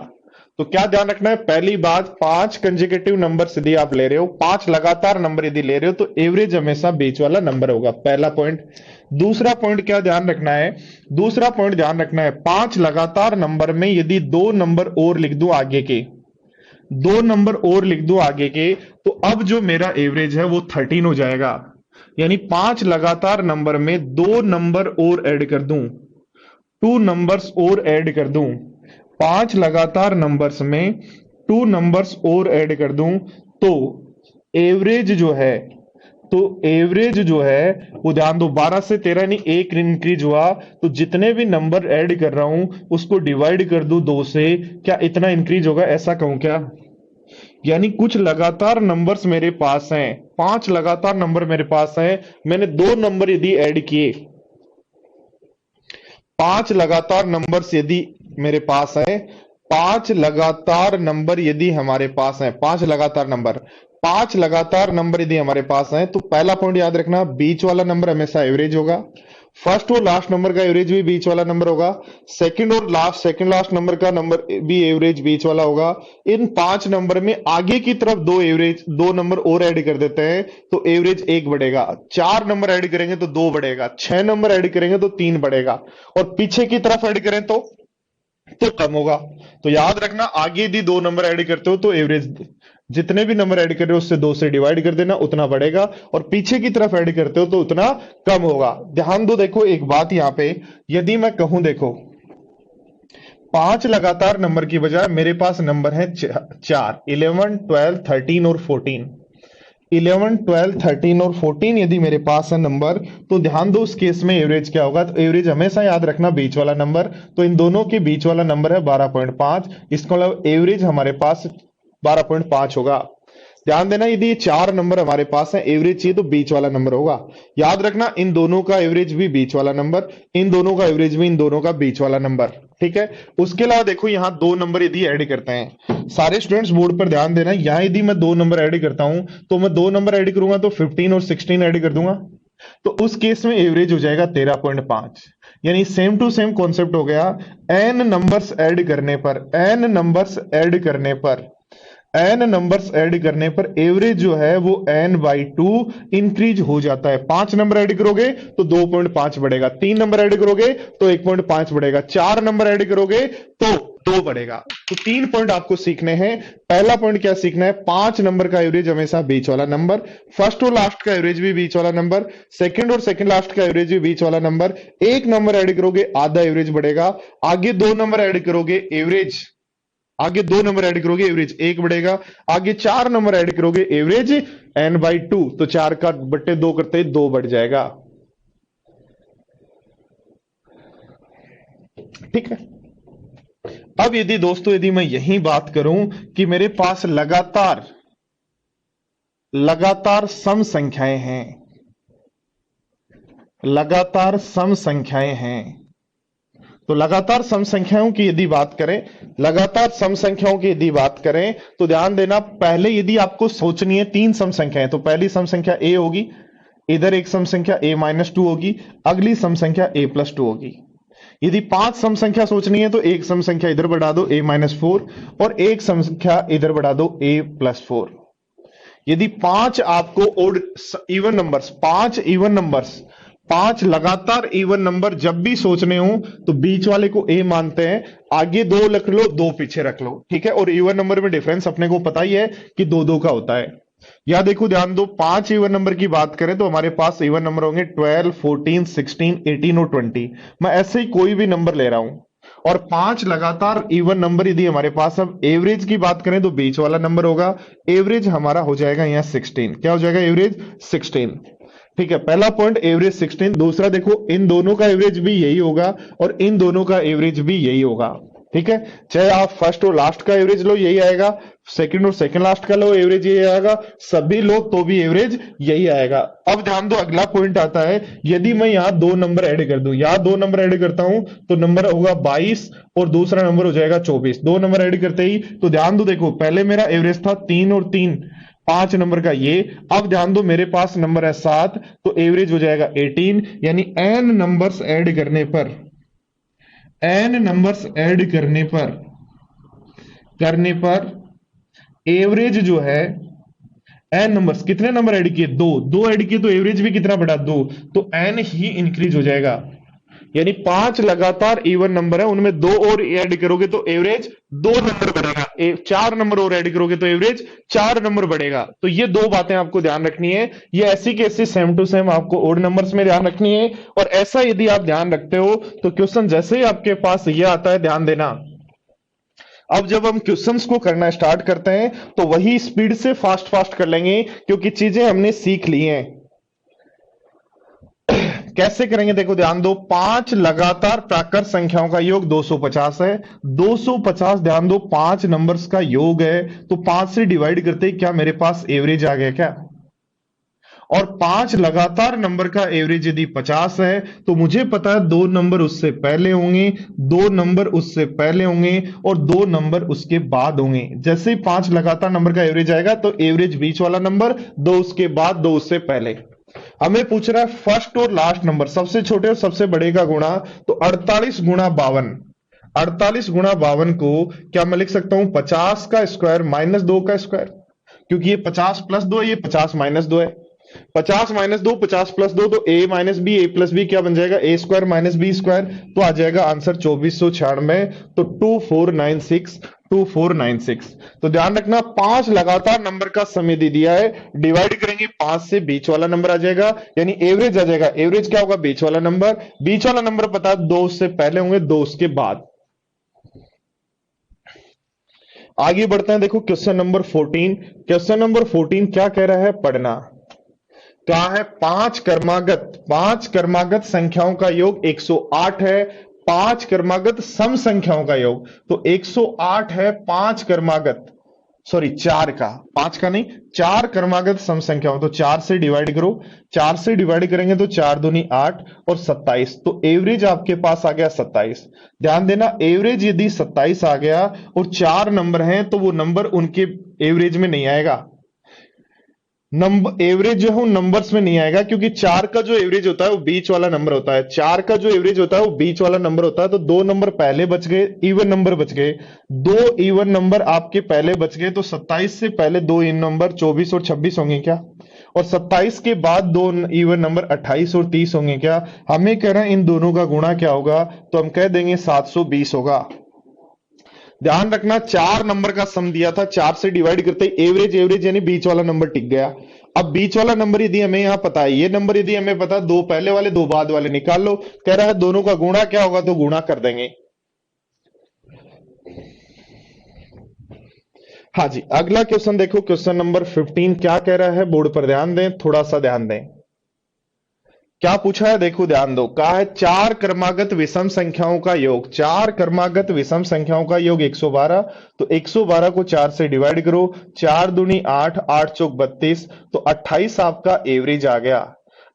तो क्या ध्यान रखना है? पहली बात, 5 कंजेकेटिव नंबर यदि आप ले रहे हो, 5 लगातार नंबर यदि ले रहे हो तो एवरेज हमेशा बीच वाला नंबर होगा, पहला पॉइंट। दूसरा पॉइंट क्या ध्यान रखना है? दूसरा पॉइंट ध्यान रखना है 5 लगातार नंबर में यदि 2 नंबर और लिख दूं आगे के, 2 नंबर और लिख दूं आगे के, तो अब जो मेरा एवरेज है वो 13 हो जाएगा। यानी 5 लगातार नंबर में 2 नंबर और ऐड कर दूं, 2 नंबर्स और ऐड कर दूं, 5 लगातार नंबर्स में 2 नंबर्स और ऐड कर दूं तो एवरेज जो है, वो ध्यान दो, 12 से 13 नहीं, एक इंक्रीज हुआ, तो जितने भी नंबर ऐड कर रहा हूं उसको डिवाइड कर दूं 2 से, क्या इतना इंक्रीज होगा, ऐसा कहूं क्या? यानी कुछ लगातार नंबर्स मेरे पास हैं, 5 लगातार नंबर मेरे पास हैं, मैंने 2 नंबर यदि ऐड किए, 5 लगातार नंबर्स यदि मेरे पास है, 5 लगातार नंबर यदि हमारे पास है, 5 लगातार नंबर यदि हमारे पास है, तो पहला पॉइंट याद रखना, बीच वाला नंबर हमेशा एवरेज होगा। फर्स्ट और लास्ट नंबर का एवरेज भी बीच वाला नंबर होगा। सेकंड लास्ट नंबर का नंबर भी एवरेज बीच वाला होगा। इन 5 नंबर में आगे की तरफ 2 नंबर और ऐड कर देते हैं तो एवरेज 1 बढ़ेगा। 4 नंबर ऐड करेंगे तो 2 बढ़ेगा। 6 नंबर ऐड करेंगे तो 3 बढ़ेगा, और पीछे की तरफ ऐड करें तो कम होगा। तो याद रखना, आगे यदि 2 नंबर ऐड करते हो तो एवरेज, जितने भी नंबर ऐड कर रहे हो उससे 2 से डिवाइड कर देना, उतना बढ़ेगा, और पीछे की तरफ ऐड करते हो तो उतना कम होगा। ध्यान दो, देखो एक बात यहां पे, यदि मैं कहूं, देखो 5 लगातार नंबर की बजाय मेरे पास नंबर है 4, 11, 12, 13 और 14। 11, 12, 13 और 14 यदि मेरे पास है नंबर, तो ध्यान दो उस केस में एवरेज क्या होगा। तो एवरेज हमेशा याद रखना बीच वाला नंबर, तो इन दोनों के बीच वाला नंबर है 12.5, इसका मतलब एवरेज हमारे पास 12.5 होगा। ध्यान देना, यदि ये 4 नंबर हमारे पास है, एवरेज चाहिए तो बीच वाला नंबर होगा। याद रखना, इन दोनों का एवरेज भी बीच वाला नंबर, इन दोनों का एवरेज भी इन दोनों का बीच वाला नंबर, ठीक है। उसके अलावा देखो यहां 2 नंबर यदि ऐड करते हैं, सारे स्टूडेंट्स बोर्ड पर ध्यान देना, यहां यदि मैं 2 नंबर ऐड करता हूं तो मैं 2 नंबर ऐड करूंगा तो 15 और 16 ऐड कर दूंगा, तो उस केस में एवरेज हो जाएगा 13.5। यानी सेम टू सेम कॉन्सेप्ट हो गया। n नंबर्स ऐड करने पर, n नंबर्स ऐड करने पर एवरेज जो है वो n/2 इंक्रीज हो जाता है। 5 नंबर ऐड करोगे तो 2.5 बढ़ेगा, 3 नंबर ऐड करोगे तो 1.5 बढ़ेगा, 4 नंबर ऐड करोगे तो 2 बढ़ेगा। तो 3 पॉइंट आपको सीखने हैं। पहला पॉइंट क्या सीखना है, 5 नंबर का एवरेज हमेशा बीच वाला नंबर, फर्स्ट और लास्ट का एवरेज भी बीच वाला नंबर, सेकंड और सेकंड लास्ट का एवरेज भी बीच वाला नंबर। 1 नंबर ऐड करोगे आधा एवरेज बढ़ेगा, आगे 2 नंबर ऐड करोगे एवरेज, आगे 2 नंबर ऐड करोगे एवरेज 1 बढ़ेगा, आगे 4 नंबर ऐड करोगे एवरेज n/2, तो 4 का बट्टे 2 करते ही 2 बढ़ जाएगा, ठीक है। अब यदि दोस्तों, यदि मैं यही बात करूं कि मेरे पास लगातार सम संख्याएं हैं, लगातार सम संख्याएं हैं, तो लगातार सम संख्याओं की यदि बात करें, लगातार सम संख्याओं की यदि बात करें तो ध्यान देना, पहले यदि आपको सोचनी है 3 सम संख्याएं, तो पहली सम संख्या a होगी, इधर एक सम संख्या a-2 होगी, अगली सम संख्या a+2 होगी। यदि 5 सम संख्या सोचनी है तो एक सम संख्या इधर बढ़ा दो a-4, और एक सम संख्या इधर बढ़ा दो a+4। यदि 5 आपको ओड इवन नंबर्स, 5 लगातार इवन नंबर जब भी सोचने हो तो बीच वाले को a मानते हैं, आगे 2 रख लो, 2 पीछे रख लो, ठीक है। और इवन नंबर में डिफरेंस अपने को पता ही है कि 2-2 का होता है। या देखो ध्यान दो, 5 इवन नंबर की बात करें तो हमारे पास इवन नंबर होंगे 12, 14, 16, 18 और 20। मैं ऐसे ही कोई भी नंबर ले रहा हूं, और 5 लगातार इवन नंबर यदि हमारे पास, अब एवरेज की बात करें तो बीच वाला नंबर होगा, एवरेज हमारा हो जाएगा यहां 16। क्या हो जाएगा, एवरेज 16, ठीक है। पहला पॉइंट एवरेज 16। दूसरा देखो, इन दोनों का एवरेज भी यही होगा और इन दोनों का एवरेज भी यही होगा, ठीक है। चाहे आप फर्स्ट और लास्ट का एवरेज लो यही आएगा, सेकंड और सेकंड लास्ट का लो एवरेज यही आएगा, सभी लो तो भी एवरेज यही आएगा। अब ध्यान दो, अगला पॉइंट आता है, यदि मैं यहां 2 नंबर ऐड कर दूं, यहां 2 नंबर ऐड करता हूं तो नंबर होगा 22 और दूसरा नंबर हो जाएगा 24। 2 नंबर ऐड करते ही, तो ध्यान दो, देखो पहले मेरा एवरेज था 3 और 3, 5 नंबर का ये। अब ध्यान दो, मेरे पास नंबर है 7, तो एवरेज हो जाएगा 18। यानी n नंबर्स ऐड करने पर, n नंबर्स ऐड करने पर एवरेज जो है, n नंबर्स, कितने नंबर ऐड किए, 2 ऐड किए तो एवरेज भी कितना बढ़ा, 2, तो n ही इंक्रीज हो जाएगा। यानी 5 लगातार इवन नंबर है, उनमें 2 और ऐड करोगे तो एवरेज 2 नंबर बढ़ेगा, 4 नंबर और ऐड करोगे तो एवरेज 4 नंबर बढ़ेगा। तो ये 2 बातें आपको ध्यान रखनी है। ये ऐसी की ऐसी सेम टू सेम आपको ओड नंबर्स में ध्यान रखनी है। और ऐसा यदि आप ध्यान रखते हो तो क्वेश्चन जैसे ही आपके पास ये आता है, ध्यान देना, अब जब हम क्वेश्चंस को करना स्टार्ट करते हैं तो वही स्पीड से फास्ट फास्ट कर लेंगे, क्योंकि चीजें हमने सीख ली हैं। कैसे करेंगे देखो ध्यान दो, पांच लगातार प्राकृत संख्याओं का योग 250 है। 250 ध्यान दो, पांच नंबर्स का योग है, तो पांच से डिवाइड करते ही क्या मेरे पास एवरेज आ गया क्या? और पांच लगातार नंबर का एवरेज यदि 50 है तो मुझे पता है दो नंबर उससे पहले होंगे, दो नंबर उससे पहले होंगे और दो नंबर उसके बाद होंगे। जैसे ही पांच लगातार नंबर का एवरेज आएगा तो एवरेज बीच वाला नंबर, दो उसके बाद, दो उससे पहले। हमें पूछ रहा है फर्स्ट और लास्ट नंबर, सबसे छोटे और सबसे बड़े का गुणा, तो 48 गुणा 52। 48 गुणा 52 को क्या मैं लिख सकता हूं 50 का स्क्वायर माइनस 2 का स्क्वायर, क्योंकि ये 50 प्लस 2 है, ये 50 माइनस 2 है। 50 माइनस 2, 50 प्लस 2, तो ए माइनस बी, ए प्लस बी क्या बन जाएगा, ए स्क्वायर माइनस बी स्क्वायर, तो आ जाएगा आंसर 2496, तो 2496, 2496। तो ध्यान रखना, पांच लगातार नंबर का समय दे दिया है, डिवाइड करेंगे पांच से, बीच वाला नंबर आ जाएगा, यानी एवरेज आ जाएगा। एवरेज क्या होगा, बीच वाला नंबर। बीच वाला नंबर पता है, दो उससे पहले होंगे, दो उसके बाद। आगे बढ़ते हैं, देखो क्वेश्चन नंबर 14। क्वेश्चन नंबर 14 क्या कह रहा है, पढ़ना क्या है, पांच क्रमागत संख्याओं का योग 108 है। पांच क्रमागत सम संख्याओं का योग तो 108 है। पांच क्रमागत, सॉरी चार का, पांच का नहीं, चार क्रमागत सम संख्याओं, तो चार से डिवाइड करो, चार से डिवाइड करेंगे तो चार दूनी 8 और 27, तो एवरेज आपके पास आ गया 27। ध्यान देना, एवरेज यदि 27 आ गया और चार नंबर हैं तो वो नंबर उनके एवरेज में नहीं आएगा। नंबर एवरेज जो है नंबर्स में नहीं आएगा, क्योंकि चार का जो एवरेज होता है वो बीच वाला नंबर होता है। चार का जो एवरेज होता है वो बीच वाला नंबर होता है, तो दो नंबर पहले बच गए, इवन नंबर बच गए, दो इवन नंबर आपके पहले बच गए, तो 27 से पहले दो इवन नंबर 24 और 26 होंगे क्या, और 27 के बाद दो इवन नंबर 28 और 30 होंगे क्या। हमें कह रहे हैं इन दोनों का गुणा क्या होगा, तो हम कह देंगे 720 होगा। ध्यान रखना, चार नंबर का सम दिया था, चार से डिवाइड करते ही एवरेज, एवरेज यानी बीच वाला नंबर टिक गया। अब बीच वाला नंबर यदि हमें यहां पता है, ये नंबर यदि हमें पता है, दो पहले वाले दो बाद वाले निकाल लो। कह रहा है दोनों का गुणा क्या होगा, तो गुणा कर देंगे। हाँ जी, अगला क्वेश्चन देखो, क्वेश्चन नंबर 15 क्या कह रहा है, बोर्ड पर ध्यान दें, थोड़ा सा ध्यान दें। क्या पूछा है देखो ध्यान दो, कहा है चार क्रमागत विषम संख्याओं का योग, चार क्रमागत विषम संख्याओं का योग 112, तो 112 को चार से डिवाइड करो, चार दूनी 8, 8 चौक 32, तो 28 आपका एवरेज आ गया।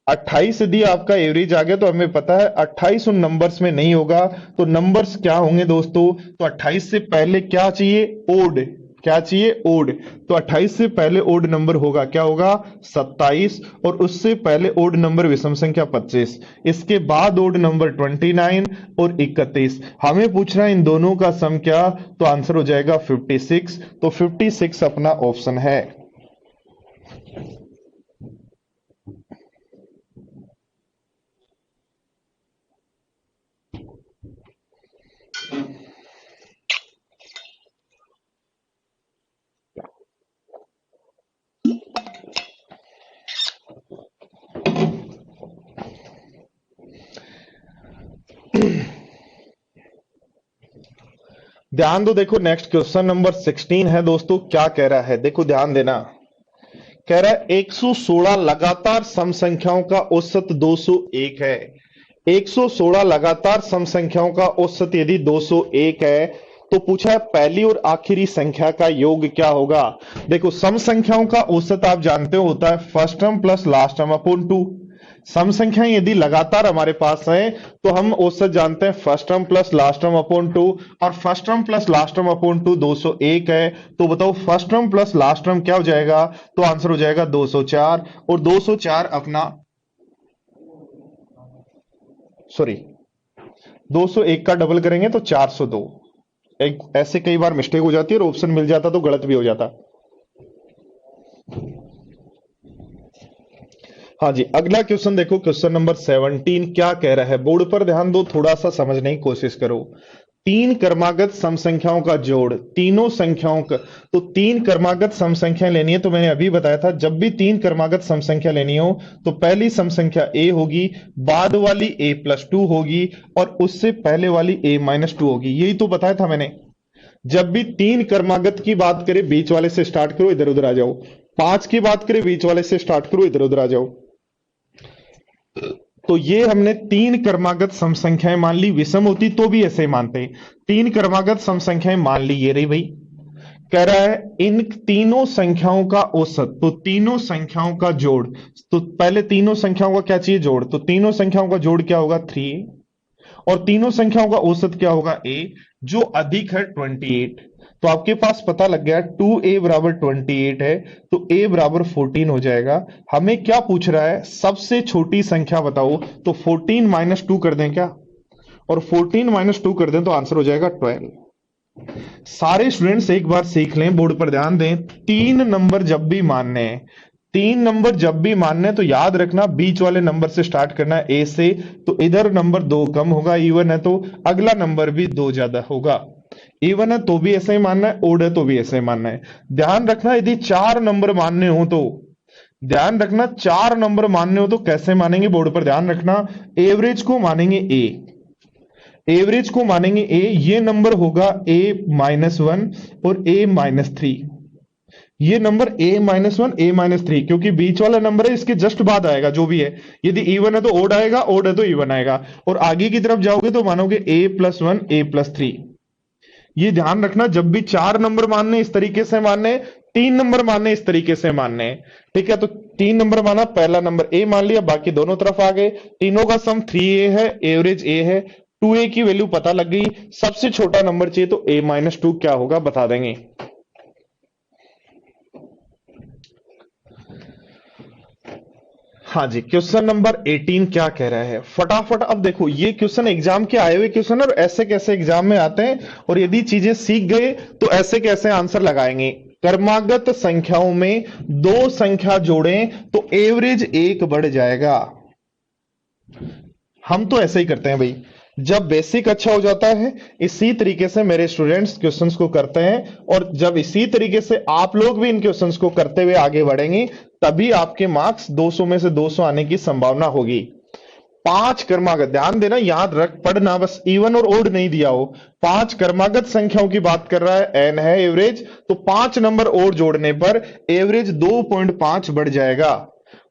28 यदि आपका एवरेज आ गया तो हमें पता है 28 उन नंबर्स में नहीं होगा, तो नंबर्स क्या होंगे दोस्तों, तो 28 से पहले क्या चाहिए, ओड, क्या चाहिए, ओड, तो 28 से पहले ओड नंबर होगा, क्या होगा, 27, और उससे पहले ओड नंबर विषम संख्या 25, इसके बाद ओड नंबर 29 और 31। हमें पूछ रहा है इन दोनों का सम क्या, तो आंसर हो जाएगा 56, तो 56 अपना ऑप्शन है। ध्यान दो, देखो नेक्स्ट क्वेश्चन नंबर 16 है दोस्तों, क्या कह रहा है, देखो ध्यान देना। कह रहा है 116 लगातार सम संख्याओं का औसत 201 है। 116 लगातार सम संख्याओं का औसत यदि 201 है तो पूछा है पहली और आखिरी संख्या का योग क्या होगा। देखो सम संख्याओं का औसत आप जानते हो होता है first term plus last term upon 2। सम संख्याएं यदि लगातार हमारे पास है तो हम औसत जानते हैं first term plus last term upon 2, और first term plus last term upon 2 201 है, तो बताओ first term plus last term क्या हो जाएगा, तो आंसर हो जाएगा 204, और 204 अपना, सॉरी 201 का डबल करेंगे तो 402। एक ऐसे कई बार मिस्टेक हो जाती है और ऑप्शन मिल जाता तो गलत भी हो जाता। हाँ जी, अगला क्वेश्चन देखो, क्वेश्चन नंबर 17 क्या कह रहा है, बोर्ड पर ध्यान दो, थोड़ा सा समझने की कोशिश करो। तीन क्रमागत सम संख्याओं का जोड़, तीनों संख्याओं का, तो तीन क्रमागत सम संख्या लेनी है, तो मैंने अभी बताया था जब भी तीन क्रमागत सम संख्या लेनी हो तो पहली सम संख्या a होगी, बाद वाली a+2 होगी, और उससे पहले वाली a-2 होगी, यही तो बताया था मैंने। जब भी 3 क्रमागत की बात करें बीच वाले से स्टार्ट करो, इधर उधर आ जाओ। 5 की बात करें बीच वाले से स्टार्ट करो, इधर उधर आ जाओ। तो ये हमने 3 क्रमागत सम संख्याएं मान ली, विषम होती तो भी ऐसे ही मानते हैं। 3 क्रमागत सम संख्याएं मान ली, ये रही भाई। कह रहा है इन तीनों संख्याओं का औसत, तो तीनों संख्याओं का जोड़। तो पहले तीनों संख्याओं का क्या चाहिए, जोड़। तो तीनों संख्याओं का जोड़ क्या होगा, 3। और तीनों संख्याओं का औसत क्या होगा, a, जो अधिक है 28। तो आपके पास पता लग गया 2a बराबर 28 है, तो a बराबर 14 हो जाएगा। हमें क्या पूछ रहा है, सबसे छोटी संख्या बताओ। तो 14 माइनस 2 कर दें क्या, और 14 माइनस 2 कर दें तो आंसर हो जाएगा 12। सारे स्टूडेंट्स एक बार सीख लें, बोर्ड पर ध्यान दें। 3 नंबर जब भी मानने हैं, 3 नंबर जब भी मानने हैं, तो याद रखना बीच वाले नंबर से स्टार्ट करना है, ए से। तो इधर नंबर 2 कम होगा, इवन है तो अगला नंबर भी 2 ज्यादा होगा। इवन है तो भी ऐसा ही मानना है, ओड है तो भी ऐसा ही मानना है। ध्यान रखना यदि 4 नंबर मानने हो तो, ध्यान रखना 4 नंबर मानने हो तो कैसे मानेंगे, बोर्ड पर ध्यान रखना। एवरेज को मानेंगे ए, एवरेज को मानेंगे ए। ये नंबर होगा a-1 और a-3। ये नंबर a-1 a-3, क्योंकि बीच वाला नंबर है, इसके जस्ट बाद आएगा जो भी है। यदि इवन है तो ओड आएगा, ओड है तो इवन आएगा। और आगे की तरफ जाओगे तो मानोगे a+1 a+3। ये ध्यान रखना, जब भी 4 नंबर मानने इस तरीके से मानने, 3 नंबर मानने इस तरीके से मानने। ठीक है, तो 3 नंबर माना, पहला नंबर ए मान लिया, बाकी दोनों तरफ आ गए। तीनों का सम 3a है, एवरेज ए है। 2a की वैल्यू पता लग गई, सबसे छोटा नंबर चाहिए तो a-2 क्या होगा बता देंगे। हाँ जी, क्वेश्चन नंबर 18 क्या कह रहा है, फटाफट। अब देखो ये क्वेश्चन एग्जाम के आए हुए क्वेश्चन और ऐसे कैसे एग्जाम में आते हैं, और यदि चीजें सीख गए तो ऐसे कैसे आंसर लगाएंगे। क्रमागत संख्याओं में 2 संख्या जोड़ें तो एवरेज 1 बढ़ जाएगा। हम तो ऐसे ही करते हैं भाई, जब बेसिक अच्छा हो जाता है इसी तरीके से मेरे स्टूडेंट्स क्वेश्चंस को करते हैं, और जब इसी तरीके से आप लोग भी इन क्वेश्चंस को करते हुए आगे बढ़ेंगे, तभी आपके मार्क्स 200 में से 200 आने की संभावना होगी। 5 क्रमागत, ध्यान देना, याद रख पढ़ना, बस इवन और ओड नहीं दिया हो। 5 क्रमागत संख्याओं की बात कर रहा है, एन है एवरेज, तो 5 नंबर और जोड़ने पर एवरेज 2.5 बढ़ जाएगा।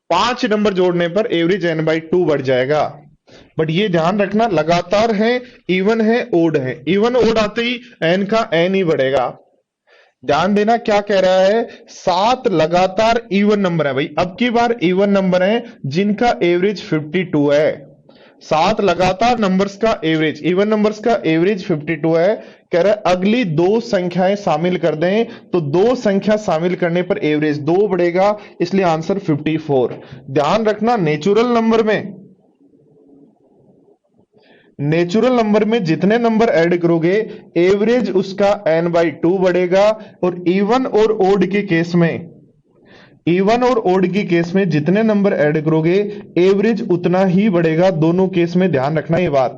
5 नंबर जोड़ने पर एवरेज n/2 बढ़ जाएगा। बट ये ध्यान रखना, लगातार है, इवन है, ओड है, इवन ओड आते ही एन का एन ही बढ़ेगा। ध्यान देना क्या कह रहा है, 7 लगातार इवन नंबर है भाई, अब की बार इवन नंबर है जिनका एवरेज 52 है। 7 लगातार नंबर्स का एवरेज, इवन नंबर्स का एवरेज 52 है। कह रहा है अगली 2 संख्याएं शामिल कर दें, तो 2 संख्या शामिल करने पर एवरेज 2 बढ़ेगा, इसलिए आंसर 54। ध्यान रखना, नेचुरल नंबर में जितने नंबर ऐड करोगे एवरेज उसका n/2 बढ़ेगा। और इवन और ओड के केस में जितने नंबर ऐड करोगे एवरेज उतना ही बढ़ेगा, दोनों केस में ध्यान रखना ये बात।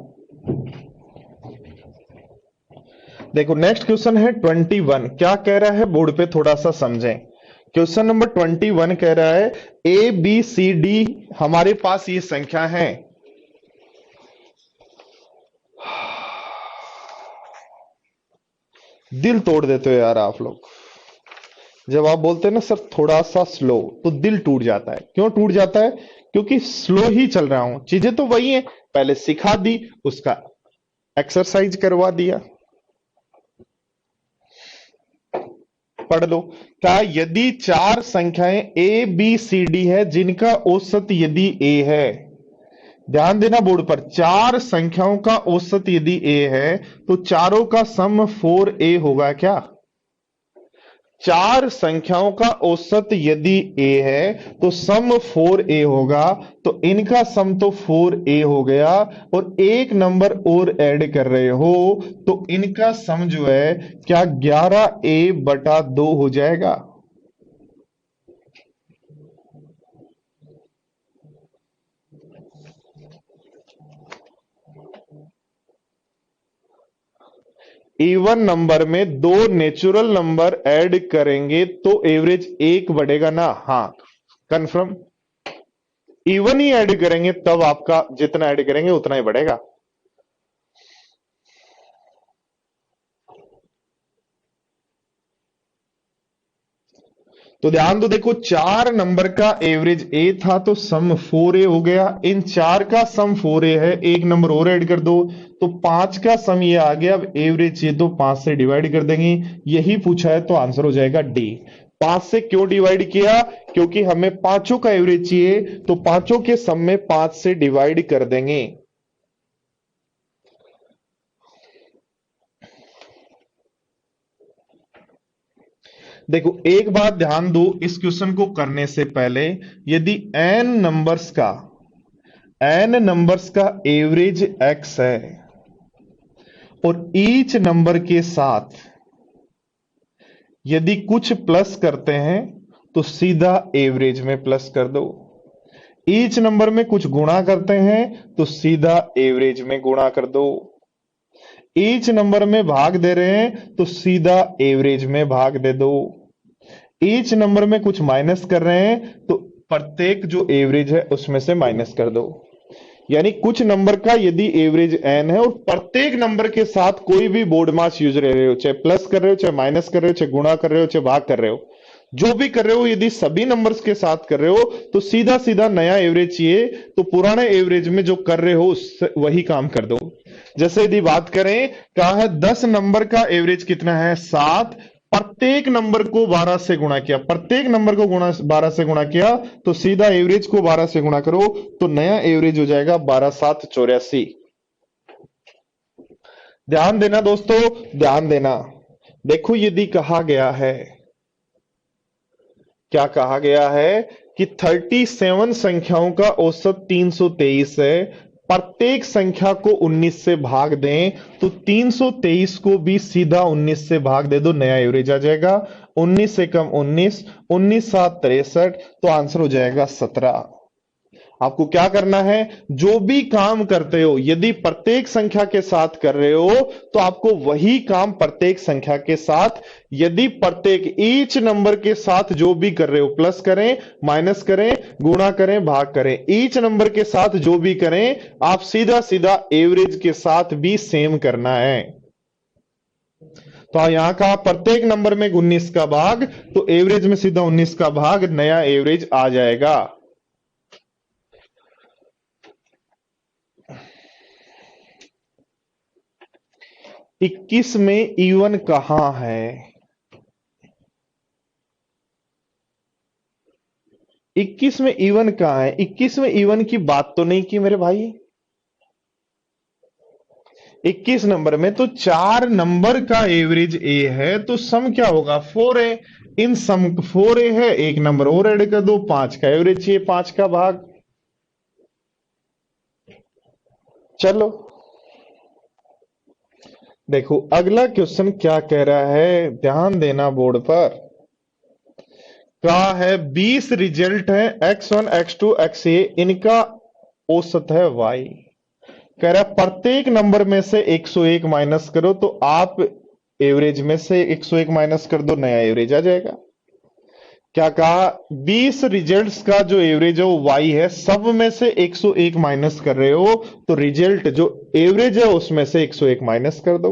देखो नेक्स्ट क्वेश्चन है 21, क्या कह रहा है बोर्ड पे थोड़ा सा समझें। क्वेश्चन नंबर 21 कह रहा है ABCD हमारे पास ये संख्या है। दिल तोड़ देते हो यार आप लोग, जब आप बोलते हैं ना सर थोड़ा सा स्लो, तो दिल टूट जाता है। क्यों टूट जाता है, क्योंकि स्लो ही चल रहा हूं, चीजें तो वही हैं, पहले सिखा दी, उसका एक्सरसाइज करवा दिया। पढ़ लो, क्या यदि 4 संख्याएं ABCD है जिनका औसत यदि A है, ध्यान देना बोर्ड पर, 4 संख्याओं का औसत यदि A है तो चारों का सम 4A होगा क्या। 4 संख्याओं का औसत यदि A है तो सम 4A होगा, तो इनका सम तो 4A हो गया, और एक नंबर और ऐड कर रहे हो तो इनका सम जो है क्या 11A/2 हो जाएगा। इवन नंबर में 2 नेचुरल नंबर ऐड करेंगे तो एवरेज 1 बढ़ेगा ना, हाँ कंफर्म। इवन ही ऐड करेंगे तब आपका जितना ऐड करेंगे उतना ही बढ़ेगा। तो ध्यान दो, देखो 4 नंबर का एवरेज ए था तो सम 4a हो गया। इन 4 का सम 4a है, एक नंबर और ऐड कर दो तो 5 का सम ये आ गया। अब एवरेज चाहिए तो 5 से डिवाइड कर देंगे, यही पूछा है तो आंसर हो जाएगा डी। 5 से क्यों डिवाइड किया? क्योंकि हमें पांचों का एवरेज चाहिए, तो पांचों के सम में 5 से डिवाइड कर देंगे। देखो एक बात ध्यान दो, इस क्वेश्चन को करने से पहले यदि n नंबर्स का एवरेज x है और ईच नंबर के साथ यदि कुछ प्लस करते हैं तो सीधा एवरेज में प्लस कर दो। ईच नंबर में कुछ गुणा करते हैं तो सीधा एवरेज में गुणा कर दो। ईच नंबर में भाग दे रहे हैं तो सीधा एवरेज में भाग दे दो। ईच नंबर में कुछ माइनस कर रहे हैं तो प्रत्येक जो एवरेज है उसमें से माइनस कर दो। यानी कुछ नंबर का यदि एवरेज n है और प्रत्येक नंबर के साथ कोई भी बोर्ड मास यूज रहे हो, चाहे प्लस कर रहे हो, चाहे माइनस कर रहे हो, चाहे गुणा कर रहे हो, चाहे भाग कर रहे हो, जो भी कर रहे हो, यदि सभी नंबर्स के साथ कर रहे हो तो सीधा सीधा नया एवरेज चाहिए, तो पुराने एवरेज में जो कर रहे हो वही काम कर दो। जैसे यदि बात करें, कहा है 10 नंबर का एवरेज कितना है 7, प्रत्येक नंबर को 12 से गुणा किया, प्रत्येक नंबर को 12 से गुणा किया तो सीधा एवरेज को 12 से गुणा करो तो नया एवरेज हो जाएगा 12 7 84। ध्यान देना दोस्तों, ध्यान देना। देखो यदि कहा गया है, क्या कहा गया है कि 37 संख्याओं का औसत 323 है, प्रत्येक संख्या को 19 से भाग दें तो 323 को भी सीधा 19 से भाग दे दो, नया एवरेज आ जाएगा। 19 से कम 19, 19 7 63, तो आंसर हो जाएगा 17। आपको क्या करना है, जो भी काम करते हो यदि प्रत्येक संख्या के साथ कर रहे हो तो आपको वही काम प्रत्येक संख्या के साथ, यदि प्रत्येक ईच नंबर के साथ जो भी कर रहे हो, प्लस करें, माइनस करें, गुणा करें, भाग करें, ईच नंबर के साथ जो भी करें आप सीधा सीधा एवरेज के साथ भी सेम करना है। तो यहां का प्रत्येक नंबर में 19 का भाग, तो एवरेज में सीधा 19 का भाग, नया एवरेज आ जाएगा। 21 में इवन कहां है? 21 में इवन कहां है? 21 में इवन की बात तो नहीं की मेरे भाई। 21 नंबर में तो 4 नंबर का एवरेज ए है तो सम क्या होगा 4a। इन सम 4a है, एक नंबर और ऐड कर दो, 5 का एवरेज चाहिए, 5 का भाग। चलो देखो अगला क्वेश्चन क्या कह रहा है, ध्यान देना बोर्ड पर। क्या है 20 रिजल्ट है x1 x2 xa, इनका औसत है y। कह रहा है प्रत्येक नंबर में से 101 माइनस करो, तो आप एवरेज में से 101 माइनस कर दो, नया एवरेज आ जाएगा। क्या कहा 20 रिजल्ट्स का जो एवरेज है वो y है, सब में से 101 माइनस कर रहे हो तो रिजल्ट जो एवरेज है उसमें से 101 माइनस कर दो।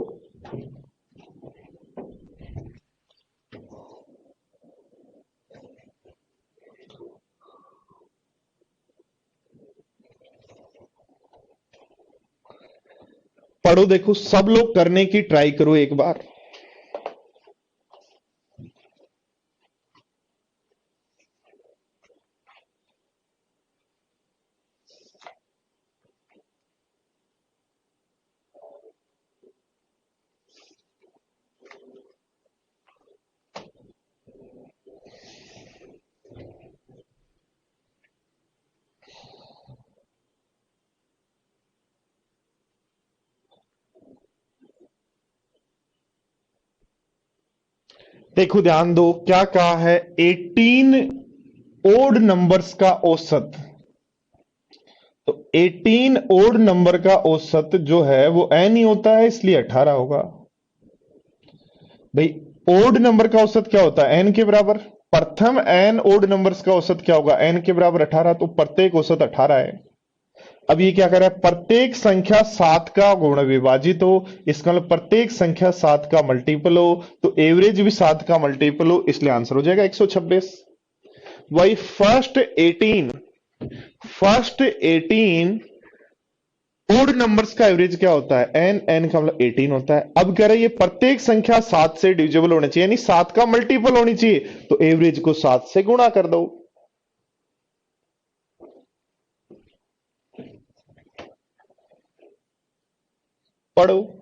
पढ़ो, देखो सब लोग करने की ट्राई करो एक बार। देखो ध्यान दो, क्या कहा है 18 ओड नंबर्स का औसत। तो 18 ओड नंबर का औसत जो है वो n ही होता है, इसलिए 18 होगा। भाई ओड नंबर का औसत क्या होता है n के बराबर, प्रथम n ओड नंबर्स का औसत क्या होगा n के बराबर 18, तो प्रत्येक औसत 18 है। अब ये क्या कर रहा है, प्रत्येक संख्या 7 का गुण विभाजित हो, इसका मतलब प्रत्येक संख्या 7 का मल्टीपल हो, तो एवरेज भी 7 का मल्टीपल हो, इसलिए आंसर हो जाएगा 126। वही फर्स्ट 18 ओड नंबर्स का एवरेज क्या होता है, एन, एन का मतलब 18 होता है। अब कह रहे हैं ये प्रत्येक संख्या 7 से डिविजिबल होना चाहिए, यानी 7 का मल्टीपल होनी चाहिए, तो एवरेज को 7 से गुणा कर दो। पढ़ो।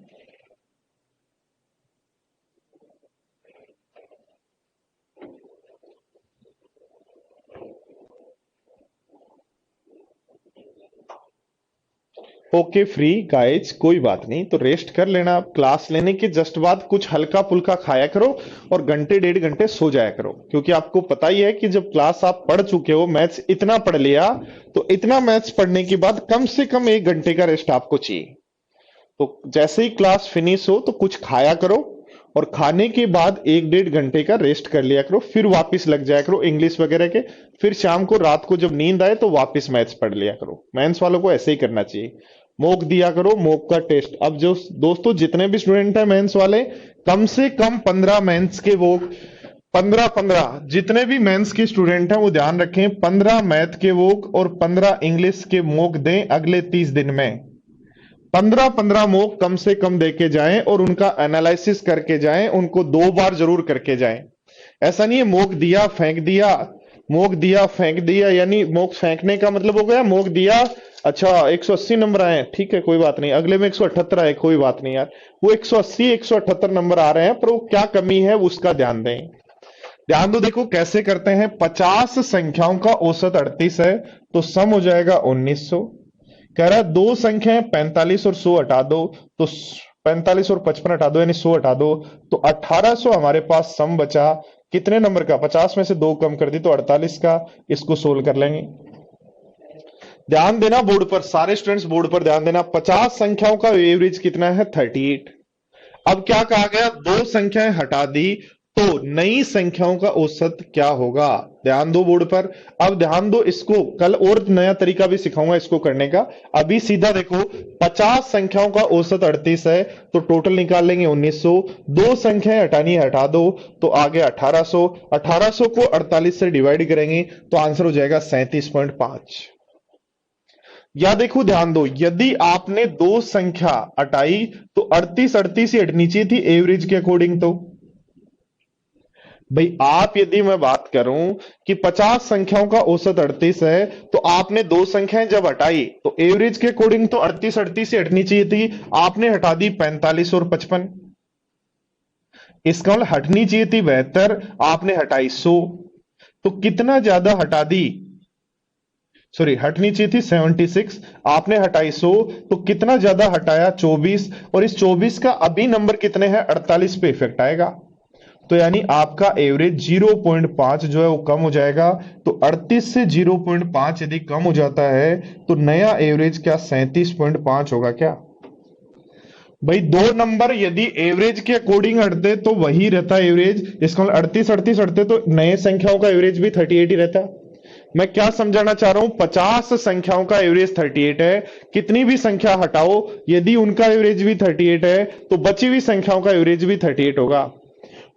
ओके फ्री गाइज, कोई बात नहीं, तो रेस्ट कर लेना। आप क्लास लेने के जस्ट बाद कुछ हल्का फुल्का खाया करो और घंटे 1.5 घंटे सो जाया करो, क्योंकि आपको पता ही है कि जब क्लास आप पढ़ चुके हो, मैथ्स इतना पढ़ लिया, तो इतना मैथ्स पढ़ने के बाद कम से कम 1 घंटे का रेस्ट आपको चाहिए। तो जैसे ही क्लास फिनिश हो तो कुछ खाया करो, और खाने के बाद 1-1.5 घंटे का रेस्ट कर लिया करो, फिर वापस लग जाया करो इंग्लिश वगैरह के। फिर शाम को रात को जब नींद आए तो वापस मैथ्स पढ़ लिया करो। मैथ्स वालों को ऐसे ही करना चाहिए, मॉक दिया करो, मॉक का टेस्ट। अब जो दोस्तों जितने भी स्टूडेंट हैं मैथ्स वाले, कम से कम 15 मैथ्स के वो 15 जितने भी मेंस के स्टूडेंट हैं वो ध्यान रखें, 15 मैथ के वोक और 15 इंग्लिश के मोक दें अगले 30 दिन में। 15 मोक कम से कम देके जाएं और उनका एनालिसिस करके जाएं, उनको 2 बार जरूर करके जाएं। ऐसा नहीं है मोक दिया फेंक दिया, मोक दिया फेंक दिया, यानी मोक फेंकने का मतलब हो गया मोक दिया, अच्छा 180 नंबर आए, ठीक है कोई बात नहीं, अगले में 178 आए, कोई बात नहीं यार, वो 180 178 नंबर आ रहे हैं, पर वो क्या कमी है उसका ध्यान दें। ध्यान दो, देखो कैसे करते हैं। 50 संख्याओं का औसत 38 है, तो सम हो जाएगा 1900। कह रहा है दो संख्याएं 45 और 100 हटा दो, तो 45 और 55 हटा दो यानी 100 हटा दो, तो 1800 हमारे पास सम बचा। कितने नंबर का, 50 में से 2 कम कर दी तो 48 का। इसको सोल्व कर लेंगे। ध्यान देना बोर्ड पर, सारे स्टूडेंट्स बोर्ड पर ध्यान देना। 50 संख्याओं का एवरेज कितना है, 38। अब क्या कहा गया, दो संख्याएं हटा दी तो नई संख्याओं का औसत क्या होगा। ध्यान दो बोर्ड पर। अब ध्यान दो, इसको कल और नया तरीका भी सिखाऊंगा इसको करने का। अभी सीधा देखो, 50 संख्याओं का औसत 38 है, तो टोटल निकाल लेंगे 1900। दो संख्याएं हटानी है, हटा दो, तो आगे 1800। 1800 को 48 से डिवाइड करेंगे तो आंसर हो जाएगा 37.5। या देखो ध्यान दो, यदि आपने दो संख्या हटाई तो 38 ही हटनी चाहिए थी एवरेज के अकॉर्डिंग। तो भाई आप, यदि मैं बात करूं कि 50 संख्याओं का औसत 38 है, तो आपने दो संख्याएं जब हटाई तो एवरेज के अकॉर्डिंग तो 38 ही हटनी चाहिए थी, आपने हटा दी 45 और 55। इसका मतलब हटनी चाहिए थी 72, आपने हटाई 100, तो कितना ज्यादा हटा दी, सॉरी हटनी चाहिए थी 76, आपने हटाई 100, तो कितना ज्यादा हटाया 24, और इस 24 का अभी नंबर कितने हैं 48 पे इफेक्ट आएगा, तो यानी आपका एवरेज 0.5 जो है वो कम हो जाएगा। तो 38 से 0.5 यदि कम हो जाता है तो नया एवरेज क्या 37.5 होगा क्या। भाई दो नंबर यदि एवरेज के अकॉर्डिंग हटते तो वही रहता एवरेज, इसका मतलब 38 हटते तो नए संख्याओं का एवरेज भी 38 ही रहता। मैं क्या समझाना चाह रहा हूं, 50 संख्याओं का एवरेज 38 है, कितनी भी संख्या हटाओ यदि उनका एवरेज भी 38 है तो बची हुई संख्याओं का एवरेज भी 38 होगा।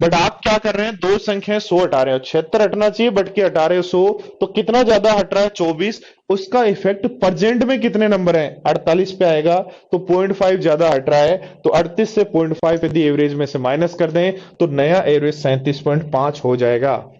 बट आप क्या कर रहे हैं, दो संख्याएं 100 हटा रहे हो, 76 हटना चाहिए बट के हटा रहे हो 100, तो कितना ज्यादा हट रहा है 24, उसका इफेक्ट प्रेजेंट में कितने नंबर है 48 पे आएगा, तो 0.5 ज्यादा हट रहा है, तो 38 से 0.5 यदि एवरेज में से माइनस कर दें तो नया एवरेज 37.5 हो जाएगा।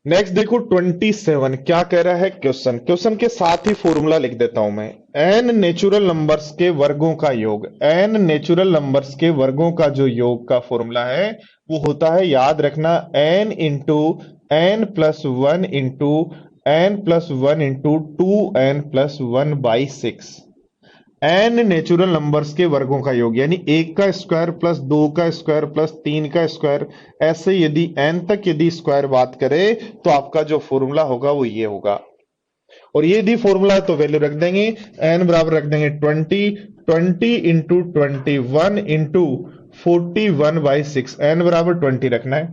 नेक्स्ट देखो 27, क्या कह रहा है क्वेश्चन, क्वेश्चन के साथ ही फॉर्मूला लिख देता हूं मैं। एन नेचुरल नंबर्स के वर्गों का योग, एन नेचुरल नंबर्स के वर्गों का जो योग का फॉर्मूला है वो होता है, याद रखना, N into N plus one into N plus one into 2n+1/6। N natural numbers के वर्गों का योग, यानी 1 का स्क्वायर प्लस 2 का स्क्वायर प्लस 3 का स्क्वायर, ऐसे यदि n तक यदि स्क्वायर बात करें तो आपका जो फॉर्मूला होगा वो ये होगा। और ये यदि फॉर्मूला है तो वैल्यू रख देंगे, n बराबर रख देंगे 20 इंटू 21 इंटू 41/6, n बराबर 20 रखना है।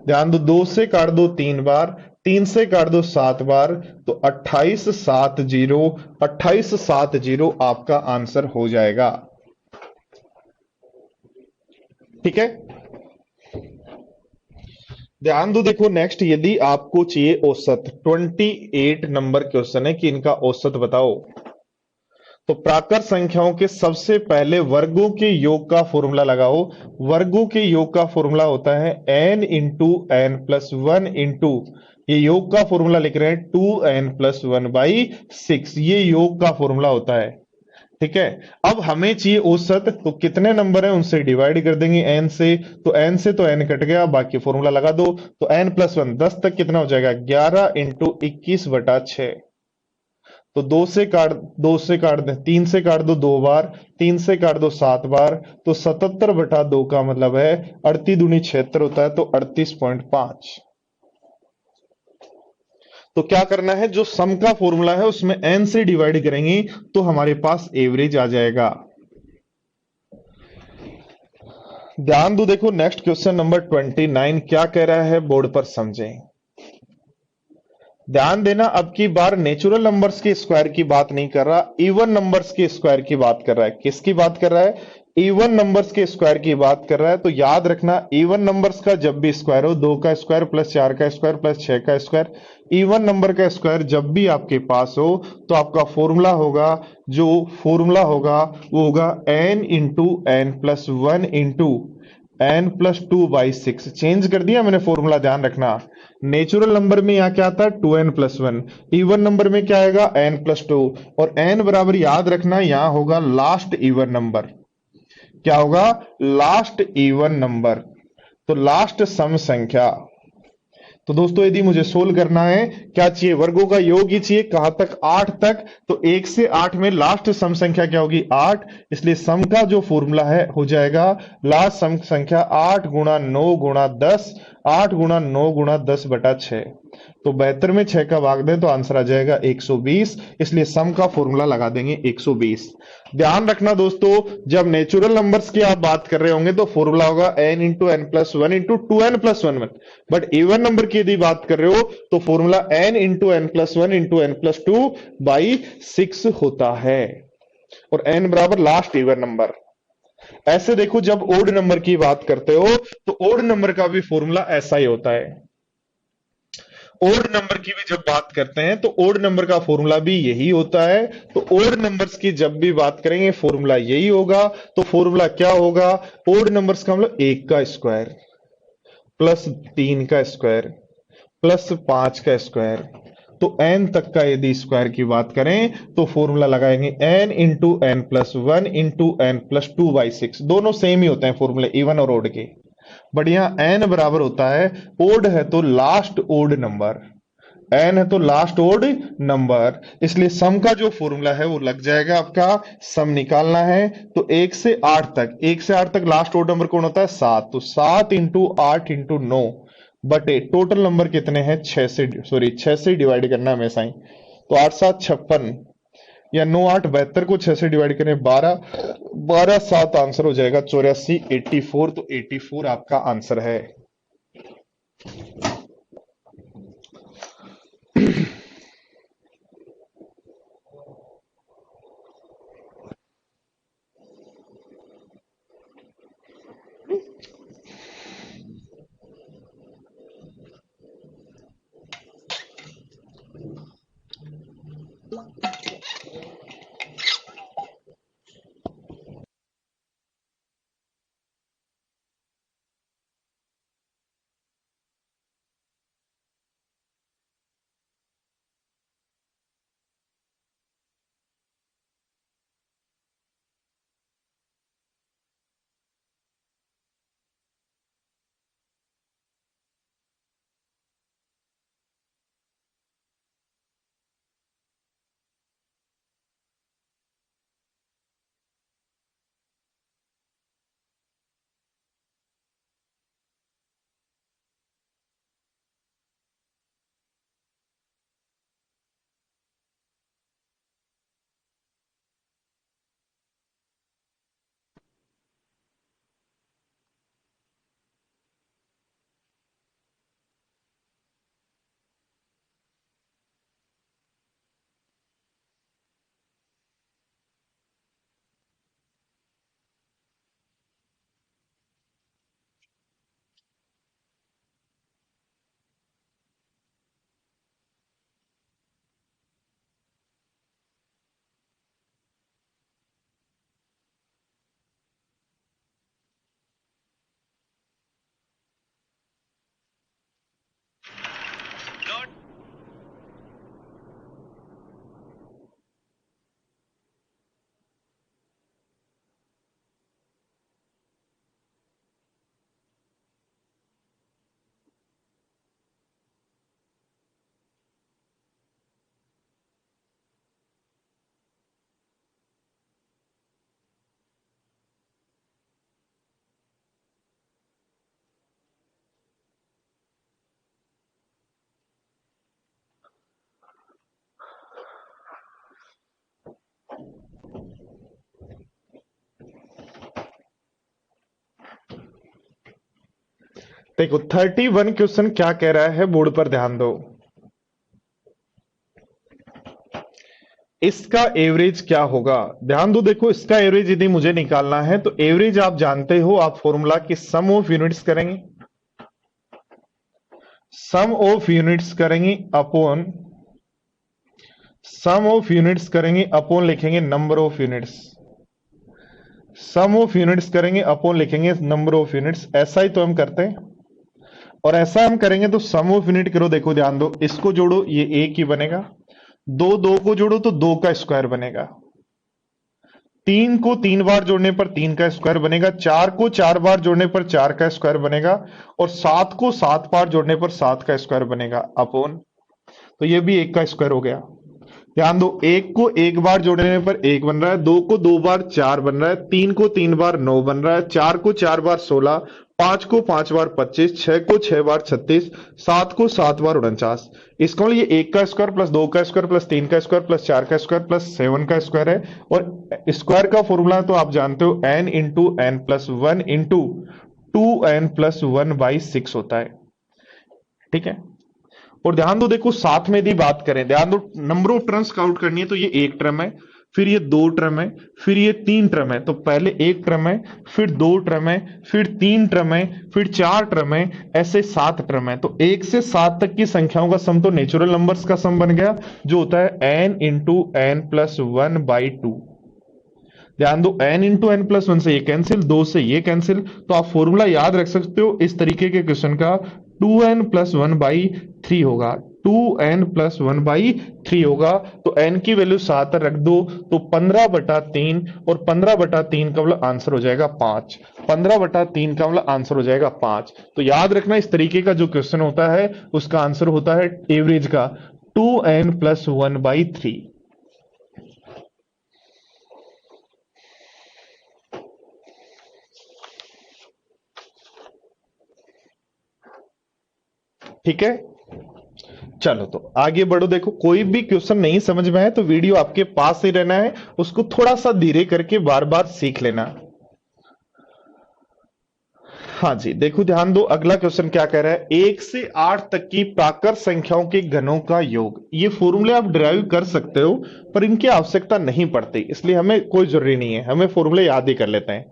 ध्यान दो, 2 से काट दो 3 बार, 3 से काट दो 7 बार, तो 2870 आपका आंसर हो जाएगा। ठीक है, ध्यान दो, देखो नेक्स्ट, यदि आपको चाहिए औसत, 28 नंबर क्वेश्चन है कि इनका औसत बताओ। तो प्राकृत संख्याओं के सबसे पहले वर्गों के योग का फॉर्मूला लगाओ। वर्गों के योग का फॉर्मूला होता है n into N plus one into, ये योग का फॉर्मूला लिख रहे हैं 2n+1/6, ये योग का फॉर्मूला होता है। ठीक है, अब हमें चाहिए औसत, तो कितने नंबर है उनसे डिवाइड कर देंगे n से, तो n से तो n कट गया, बाकी फॉर्मूला लगा दो, तो n+1 10 तक कितना हो जाएगा, 11 × 21/6। तो दो से काट दे, 3 से काट दो 2 बार, 3 से काट दो 7 बार, तो 77/2 का मतलब है 38×2 = 76 होता है, तो 38.5। तो क्या करना है, जो सम का फॉर्मूला है उसमें n से डिवाइड करेंगे तो हमारे पास एवरेज आ जाएगा। ध्यान दो, देखो नेक्स्ट क्वेश्चन नंबर 29 क्या कह रहा है, बोर्ड पर समझें। ध्यान देना, अब की बार नेचुरल नंबर्स के स्क्वायर की बात नहीं कर रहा, इवन नंबर्स के स्क्वायर की बात कर रहा है। किसकी बात कर रहा है, इवन नंबर्स के स्क्वायर की बात कर रहा है। तो याद रखना, इवन नंबर्स का जब भी स्क्वायर हो, 2 का स्क्वायर प्लस 4 का स्क्वायर प्लस 6 का स्क्वायर, इवन नंबर का स्क्वायर जब भी आपके पास हो, तो आपका फॉर्मूला होगा, जो फॉर्मूला होगा वो होगा n × n+1 × n+2/6। चेंज कर दिया मैंने फॉर्मूला, ध्यान रखना। नेचुरल नंबर में यहाँ क्या आता है, 2n+1, इवन नंबर में क्या आएगा, n+2, और n बराबर याद रखना यहाँ होगा लास्ट इवन नंबर। क्या होगा, लास्ट इवन नंबर, तो लास्ट सम संख्या। तो दोस्तों यदि मुझे सोल्व करना है, क्या चाहिए, वर्गों का योग ही चाहिए, कहां तक, 8 तक। तो 1 से 8 में लास्ट सम संख्या क्या होगी, 8, इसलिए सम का जो फॉर्मूला है हो जाएगा लास्ट सम संख्या 8 × 9 × 10, 8 × 9 × 10/6। तो 72 में 6 का भाग दें तो आंसर आ जाएगा 120, इसलिए सम का फॉर्मूला लगा देंगे 120। ध्यान रखना दोस्तों, जब नेचुरल नंबर्स की आप बात कर रहे होंगे तो फॉर्मूला होगा n × n+1 × 2n+1, but even number की यदि बात कर रहे हो तो फॉर्मूला n × n+1 × n+2/6 होता है, और n बराबर लास्ट इवन नंबर। ऐसे देखो, जब ओड नंबर की बात करते हो तो ओड नंबर का भी फॉर्मूला ऐसा ही होता है। ओड नंबर की भी जब बात करते हैं तो ओड नंबर का फॉर्मूला भी यही होता है। तो ओड नंबर्स की जब भी बात करेंगे फॉर्मूला यही होगा। तो फॉर्मूला क्या होगा, ओड नंबर्स का मतलब 1 का स्क्वायर प्लस 3 का स्क्वायर प्लस 5 का स्क्वायर, तो n तक का यदि स्क्वायर की बात करें तो फॉर्मूला लगाएंगे n × n+1 × n+2/6। दोनों सेम ही होते हैं फॉर्मूले, इवन और ओड के, बट यहां n बराबर होता है, ओड है तो लास्ट ओड नंबर, n है तो लास्ट ओड नंबर, इसलिए सम का जो फॉर्मूला है वो लग जाएगा आपका। सम निकालना है तो 1 से 8 तक, 1 से 8 तक लास्ट ओड नंबर कौन होता है, 7, तो 7 × 8 × 9 बटे टोटल नंबर कितने हैं, 6 से, सॉरी 6 से डिवाइड करना है हमेशा ही, तो 8 7 56, या 9 8 72 को 6 से डिवाइड करें 12, 12 7 आंसर हो जाएगा 84, 84, तो 84 आपका आंसर है। देखो 31 क्वेश्चन क्या कह रहा है, बोर्ड पर ध्यान दो। इसका एवरेज क्या होगा, ध्यान दो। देखो इसका एवरेज यदि मुझे निकालना है तो एवरेज आप जानते हो, आप फॉर्मूला की सम ऑफ यूनिट्स करेंगे, सम ऑफ यूनिट्स करेंगे अपॉन, सम ऑफ यूनिट्स करेंगे अपॉन लिखेंगे number of units, sum of units करेंगे अपॉन लिखेंगे नंबर ऑफ यूनिट्स। ऐसा ही तो हम करते हैं, और ऐसा हम करेंगे तो सम ऑफ यूनिट करो। देखो ध्यान दो, इसको जोड़ो ये एक ही बनेगा, दो दो को जोड़ो तो दो का स्क्वायर बनेगा, तीन को तीन बार जोड़ने पर तीन का स्क्वायर बनेगा, चार को चार बार जोड़ने पर चार का स्क्वायर बनेगा, और सात को सात बार जोड़ने पर सात का स्क्वायर बनेगा अपॉन, तो ये भी एक का स्क्वायर हो गया। ध्यान दो, एक को एक बार जोड़ने पर एक बन रहा है, दो को दो बार चार बन रहा है, तीन को तीन बार नौ बन रहा है, चार को चार बार 16, पांच को पांच बार 25, छह को छह बार 36, सात को सात बार 49। इसका मतलब ये एक का स्क्वायर प्लस दो का स्क्वायर प्लस तीन का स्क्वायर प्लस चार का स्क्वायर प्लस 7 का स्क्वायर है। और स्क्वायर का फॉर्मूला तो आप जानते हो, n into N plus one into 2n+1/6 होता है, ठीक है। और ध्यान दो, देखो साथ में यदि बात करें, ध्यान दो नंबर ऑफ टर्म्स काउंट करनी है तो ये एक टर्म है, फिर ये दो टर्म है, फिर ये तीन टर्म है, तो पहले एक टर्म है, फिर दो टर्म है, फिर तीन टर्म है, फिर चार टर्म है, ऐसे सात टर्म है। तो एक से सात तक की संख्याओं का सम तो नेचुरल नंबर्स का सम बन गया, जो होता है n इंटू एन प्लस 1/2। ध्यान दो, n इंटू एन प्लस 1 से ये कैंसिल, दो से ये कैंसिल, तो आप फॉर्मूला याद रख सकते हो इस तरीके के क्वेश्चन का, 2n+1/3 होगा, 2n+1/3 होगा। तो n की वैल्यू 7 रख दो, तो 15/3, और 15/3 का मतलब आंसर हो जाएगा 5, 15/3 का मतलब आंसर हो जाएगा 5। तो याद रखना इस तरीके का जो क्वेश्चन होता है उसका आंसर होता है एवरेज का 2n+1/3। ठीक है, चलो तो आगे बढ़ो। देखो कोई भी क्वेश्चन नहीं समझ में आए तो वीडियो आपके पास ही रहना है, उसको थोड़ा सा धीरे करके बार बार सीख लेना। हाँ जी, देखो ध्यान दो, अगला क्वेश्चन क्या कह रहा है, 1 से 8 तक की प्राकृत संख्याओं के घनों का योग। ये फॉर्मूले आप डिराइव कर सकते हो पर इनकी आवश्यकता नहीं पड़ती, इसलिए हमें कोई जरूरी नहीं है, हमें फॉर्मूले याद ही कर लेते हैं।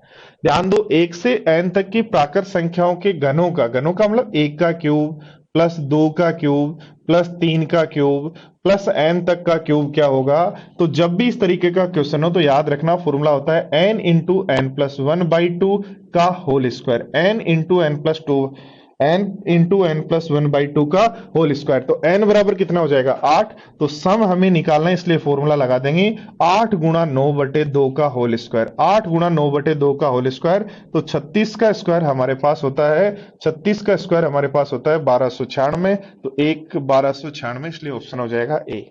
ध्यान दो, 1 से n तक की प्राकृत संख्याओं के घनों का मतलब 1 का क्यूब प्लस 2 का क्यूब प्लस 3 का क्यूब प्लस n तक का क्यूब क्या होगा। तो जब भी इस तरीके का क्वेश्चन हो तो याद रखना फॉर्मूला होता है n इंटू एन प्लस 1/2 का whole square, n into N plus 2, n into N plus 1/2 का होल स्क्वायर। तो n बराबर कितना हो जाएगा 8, तो सम हमें निकालना है इसलिए फॉर्मूला लगा देंगे 8 गुणा 9/2 का होल स्क्वायर, 8 गुणा 9/2 का होल स्क्वायर। तो 36 का स्क्वायर हमारे पास होता है, 36 का स्क्वायर हमारे पास होता है 1296, तो 1296, इसलिए ऑप्शन हो जाएगा ए।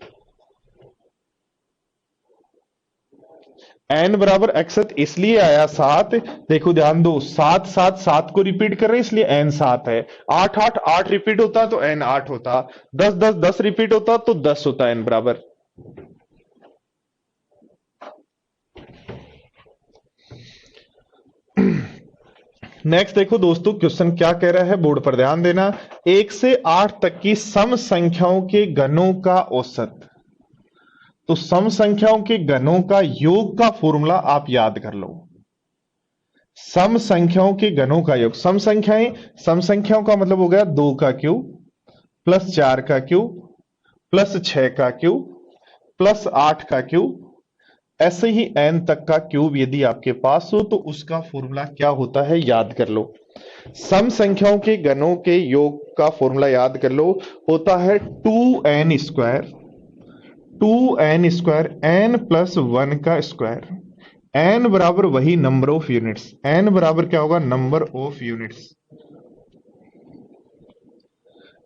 n बराबर अक्षत इसलिए आया 7, देखो ध्यान दो, 7 7 7 को रिपीट कर रहे हैं इसलिए n 7 है, 8 8 8 रिपीट होता तो n 8 होता, 10 10 10 रिपीट होता तो 10 होता n बराबर। नेक्स्ट देखो दोस्तों, क्वेश्चन क्या कह रहा है, बोर्ड पर ध्यान देना, 1 से 8 तक की सम संख्याओं के घनों का औसत। तो सम संख्याओं के घनों का योग का फॉर्मूला आप याद कर लो, सम संख्याओं के घनों का योग। सम संख्याओं का मतलब हो गया 2 का क्यूब प्लस 4 का क्यूब प्लस 6 का क्यूब प्लस 8 का क्यूब, ऐसे ही n तक का क्यूब यदि आपके पास हो तो उसका फॉर्मूला क्या होता है याद कर लो। सम संख्याओं के घनों के योग का फॉर्मूला याद कर लो, होता है 2n square, 2n square n plus 1 का स्क्वायर, n बराबर वही नंबर ऑफ यूनिट्स, n बराबर क्या होगा नंबर ऑफ यूनिट्स,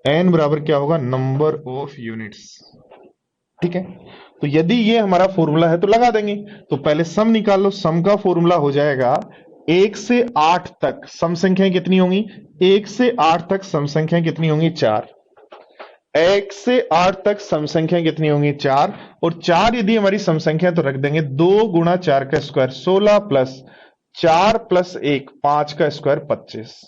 n बराबर क्या होगा नंबर ऑफ यूनिट्स, ठीक है। तो यदि ये हमारा फॉर्मूला है तो लगा देंगे, तो पहले सम निकाल लो, सम का फॉर्मूला हो जाएगा 1 से 8 तक सम संख्याएं कितनी होंगी, 1 से 8 तक सम संख्याएं कितनी होंगी 4, 1 से 8 तक सम संख्या कितनी होंगी 4, और 4 यदि हमारी सम संख्या तो रख देंगे 2 गुणा 4 का स्क्वायर 16 प्लस 4 प्लस 1 5 का स्क्वायर 25।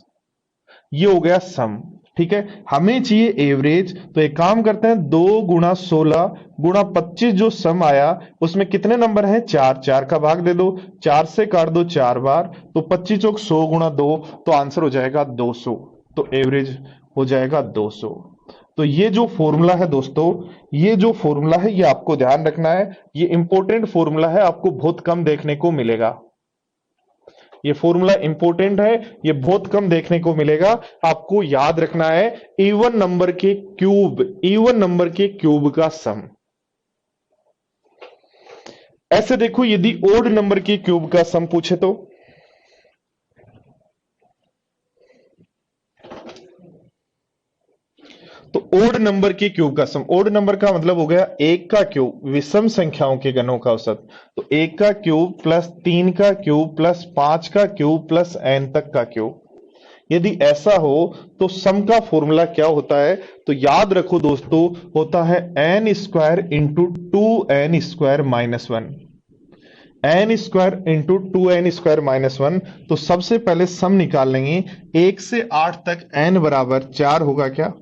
ये हो गया सम। ठीक है, हमें चाहिए एवरेज, तो एक काम करते हैं 2 गुणा 16 गुणा 25 जो सम आया उसमें कितने नंबर हैं? 4, 4 का भाग दे दो, 4 से काट दो 4 बार, तो 25 चौक 100 गुणा 2, तो आंसर हो जाएगा 200। तो एवरेज हो जाएगा 200। तो ये जो फॉर्मूला है दोस्तों, ये जो फॉर्मूला है ये आपको ध्यान रखना है, ये इंपॉर्टेंट फॉर्मूला है, आपको बहुत कम देखने को मिलेगा। ये फॉर्मूला इंपॉर्टेंट है, ये बहुत कम देखने को मिलेगा, आपको याद रखना है। इवन नंबर के क्यूब, इवन नंबर के क्यूब का सम। ऐसे देखो, यदि ओड नंबर के क्यूब का सम पूछे तो ओड नंबर के क्यूब का सम, ओड नंबर का मतलब हो गया एक का क्यूब, विषम संख्याओं के गणों का औसत। तो एक का क्यूब प्लस 3 का क्यूब प्लस 5 का क्यूब प्लस n तक का क्यूब। यदि ऐसा हो तो सम का फॉर्मूला क्या होता है? तो याद रखो दोस्तों, होता है n square into 2n square minus 1, n square into 2n square minus 1। तो सबसे पहले सम निकाल लेंगे, 1 से 8 तक n बराबर 4 होगा क्या?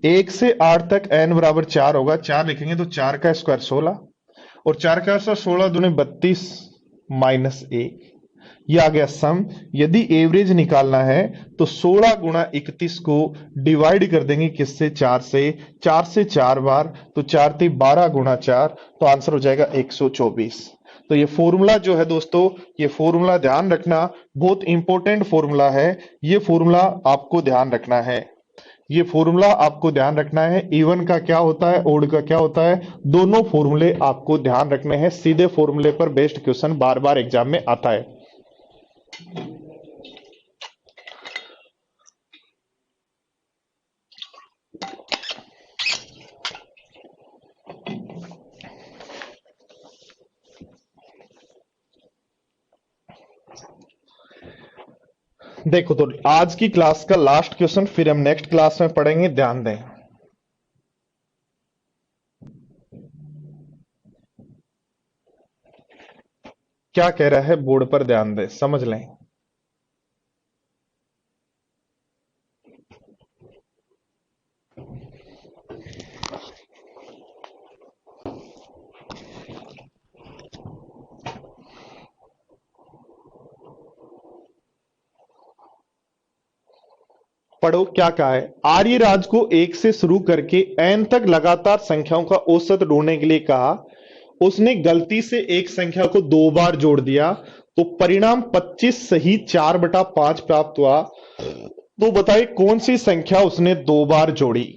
1 से 8 तक n बराबर 4 होगा, 4 लिखेंगे तो 4 का स्क्वायर 16, और 4 का स्क्वायर 16 दूनी 32 माइनस 1, ये आ गया सम। यदि एवरेज निकालना है तो 16 गुणा 31 को डिवाइड कर देंगे किससे? 4 से, 4 से 4 बार, तो 4 × 12 गुणा 4, तो आंसर हो जाएगा 124। तो ये फॉर्मूला जो है दोस्तों, ये फॉर्मूला ध्यान रखना, बहुत इंपॉर्टेंट फॉर्मूला है, ये फॉर्मूला आपको ध्यान रखना है, ये फॉर्मूला आपको ध्यान रखना है। इवन का क्या होता है, ओड का क्या होता है, दोनों फॉर्मूले आपको ध्यान रखने हैं। सीधे फॉर्मूले पर बेस्ड क्वेश्चन बार बार एग्जाम में आता है। देखो, तो आज की क्लास का लास्ट क्वेश्चन फिर हम नेक्स्ट क्लास में पढ़ेंगे, ध्यान दें। क्या कह रहा है बोर्ड पर, ध्यान दें, समझ लें। पढ़ो क्या कहा है। आर्यराज को 1 से शुरू करके n तक लगातार संख्याओं का औसत ढूंढने के लिए कहा। उसने गलती से एक संख्या को 2 बार जोड़ दिया, तो परिणाम 25 सही 4/5 प्राप्त हुआ। तो बताइए कौन सी संख्या उसने 2 बार जोड़ी?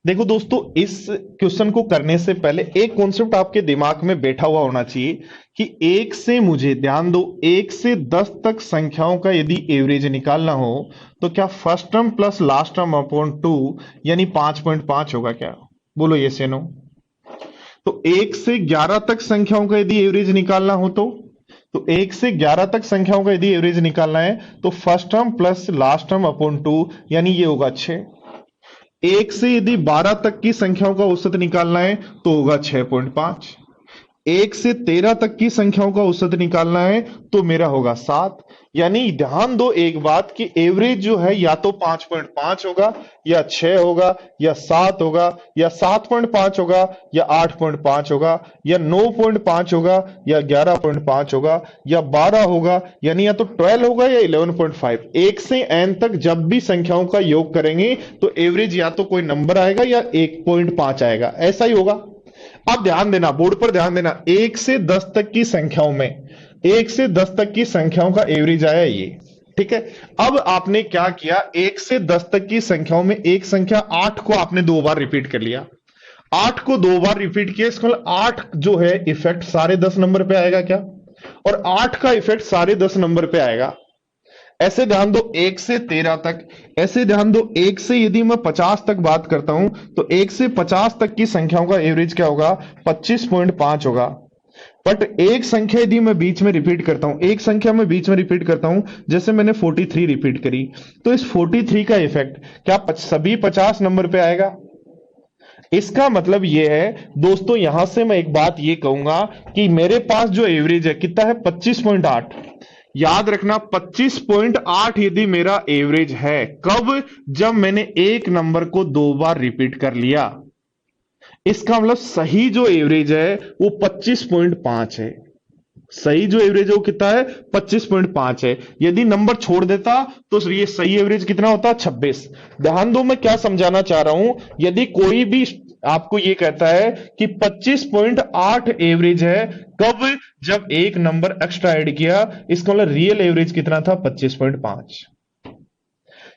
देखो दोस्तों, इस क्वेश्चन को करने से पहले एक कॉन्सेप्ट आपके दिमाग में बैठा हुआ होना चाहिए कि 1 से, मुझे ध्यान दो, 1 से 10 तक संख्याओं का यदि एवरेज निकालना हो तो क्या first term plus last term upon 2 यानी 5.5 होगा क्या? बोलो ये से नो। तो 1 से 11 तक संख्याओं का यदि एवरेज निकालना हो तो 1 से 11 तक संख्याओं का यदि एवरेज निकालना है तो first term plus last term upon 2 यानी ये होगा 6। 1 से यदि 12 तक की संख्याओं का औसत निकालना है तो होगा 6.5। 1 से 13 तक की संख्याओं का औसत निकालना है तो मेरा होगा 7। यानी ध्यान दो एक बात कि एवरेज जो है या तो 5.5 होगा या 6 होगा या 7 होगा या 7.5 होगा या 8.5 होगा या 9.5 होगा या 11.5 होगा या 12 होगा, यानी या तो 12 होगा या 11.5। 1 से n तक जब भी संख्याओं का योग करेंगे तो एवरेज या तो कोई नंबर आएगा या 1.5 आएगा, ऐसा ही होगा। अब ध्यान देना, बोर्ड पर ध्यान देना, 1 से 10 तक की संख्याओं में, 1 से 10 तक की संख्याओं का एवरेज आया ये, ठीक है। अब आपने क्या किया, 1 से 10 तक की संख्याओं में एक संख्या 8 को आपने 2 बार रिपीट कर लिया। 8 को 2 बार रिपीट किया, इसका मतलब 8 जो है इफेक्ट सारे 10 नंबर पे आएगा क्या? और 8 का इफेक्ट सारे 10 नंबर पे आएगा। ऐसे ध्यान दो 1 से 13 तक, ऐसे ध्यान दो 1 से यदि मैं 50 तक बात करता हूं तो 1 से 50 तक की संख्याओं का एवरेज क्या होगा? 25.5 होगा। बट एक संख्या यदि मैं बीच में रिपीट करता हूं, एक संख्या मैं बीच में रिपीट करता हूं, जैसे मैंने 43 रिपीट करी, तो इस 43 का इफेक्ट क्या सभी 50 नंबर पे आएगा? इसका मतलब यह है दोस्तों, यहां से मैं एक बात ये कहूंगा कि मेरे पास जो एवरेज है कितना है? 25.8। याद रखना 25.8 यदि मेरा एवरेज है, कब? जब मैंने एक नंबर को 2 बार रिपीट कर लिया। इसका मतलब सही जो एवरेज है वो 25.5 है। सही जो एवरेज है वो कितना है? 25.5 है। यदि नंबर छोड़ देता तो ये सही एवरेज कितना होता? 26। ध्यान दो मैं क्या समझाना चाह रहा हूं। यदि कोई भी आपको ये कहता है कि 25.8 एवरेज है, कब? जब एक नंबर एक्स्ट्रा ऐड किया। इसका मतलब रियल एवरेज कितना था? 25.5।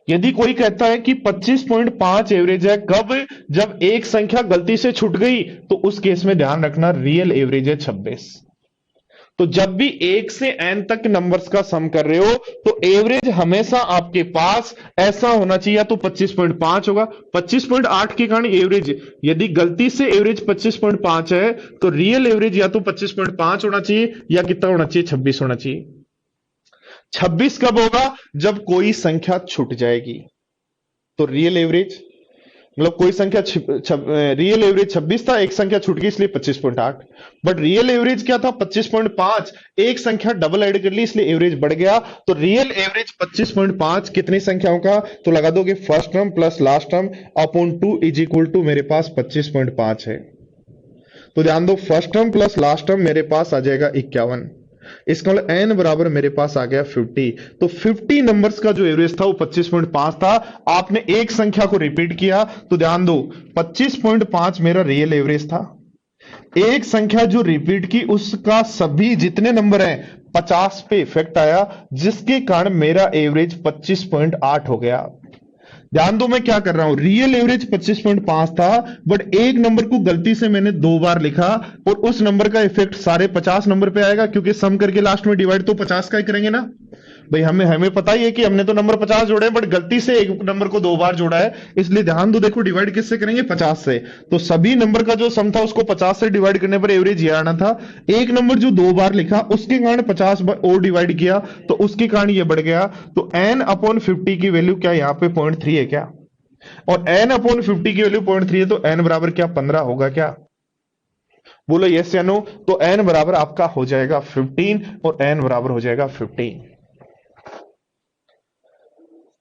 यदि कोई कहता है कि 25.5 एवरेज है, कब? जब एक संख्या गलती से छूट गई, तो उस केस में ध्यान रखना रियल एवरेज है 26। तो जब भी 1 से n तक नंबर्स का सम कर रहे हो तो एवरेज हमेशा आपके पास ऐसा होना चाहिए, या तो 25.5 होगा। 25.8 के कारण एवरेज, यदि गलती से एवरेज 25.5 है तो रियल एवरेज या तो 25.5 होना चाहिए या कितना होना चाहिए? 26 होना चाहिए। 26 कब होगा? जब कोई संख्या छूट जाएगी। तो रियल एवरेज मतलब कोई संख्या रियल एवरेज 26 था, एक संख्या छूट गई इसलिए 25.8। बट रियल एवरेज क्या था? 25.5। एक संख्या डबल ऐड कर ली इसलिए एवरेज बढ़ गया। तो रियल एवरेज 25.5 कितनी संख्याओं का? तो लगा दोगे first term plus last term upon 2 is equal to मेरे पास 25.5 है। तो ध्यान दो, first term plus last term मेरे पास आ जाएगा 51। इसका मतलब n बराबर मेरे पास आ गया 50। तो 50 नंबर्स का जो एवरेज था वो 25.5 था। आपने एक संख्या को रिपीट किया तो ध्यान दो 25.5 मेरा रियल एवरेज था। एक संख्या जो रिपीट की उसका सभी जितने नंबर हैं 50 पे इफेक्ट आया, जिसके कारण मेरा एवरेज 25.8 हो गया। ध्यान दो मैं क्या कर रहा हूं, रियल एवरेज 25.5 था, बट एक नंबर को गलती से मैंने 2 बार लिखा और उस नंबर का इफेक्ट सारे 50 नंबर पे आएगा, क्योंकि सम करके लास्ट में डिवाइड तो 50 का ही करेंगे ना भाई। हमें पता ही है कि हमने तो नंबर 50 जोड़े हैं, बट गलती से एक नंबर को 2 बार जोड़ा है, इसलिए ध्यान दो, देखो डिवाइड किससे करेंगे? 50 से। तो सभी नंबर का जो सम था उसको 50 से डिवाइड करने पर एवरेज ये आना था। एक नंबर जो 2 बार लिखा उसके कारण 50 और डिवाइड किया तो उसके कारण ये बढ़ गया। तो n अपॉन 50 की वैल्यू क्या यहां पे 0.3 है क्या? और n अपॉन 50 की वैल्यू 0.3 है, तो n बराबर क्या 15 होगा क्या? बोलो यस या नो। तो n बराबर आपका हो जाएगा 15 और n बराबर हो जाएगा 15।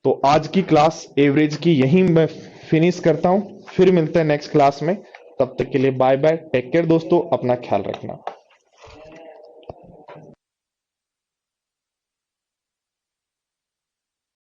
तो आज की क्लास एवरेज की यहीं मैं फिनिश करता हूं, फिर मिलते हैं नेक्स्ट क्लास में। तब तक के लिए बाय बाय, टेक केयर दोस्तों, अपना ख्याल रखना।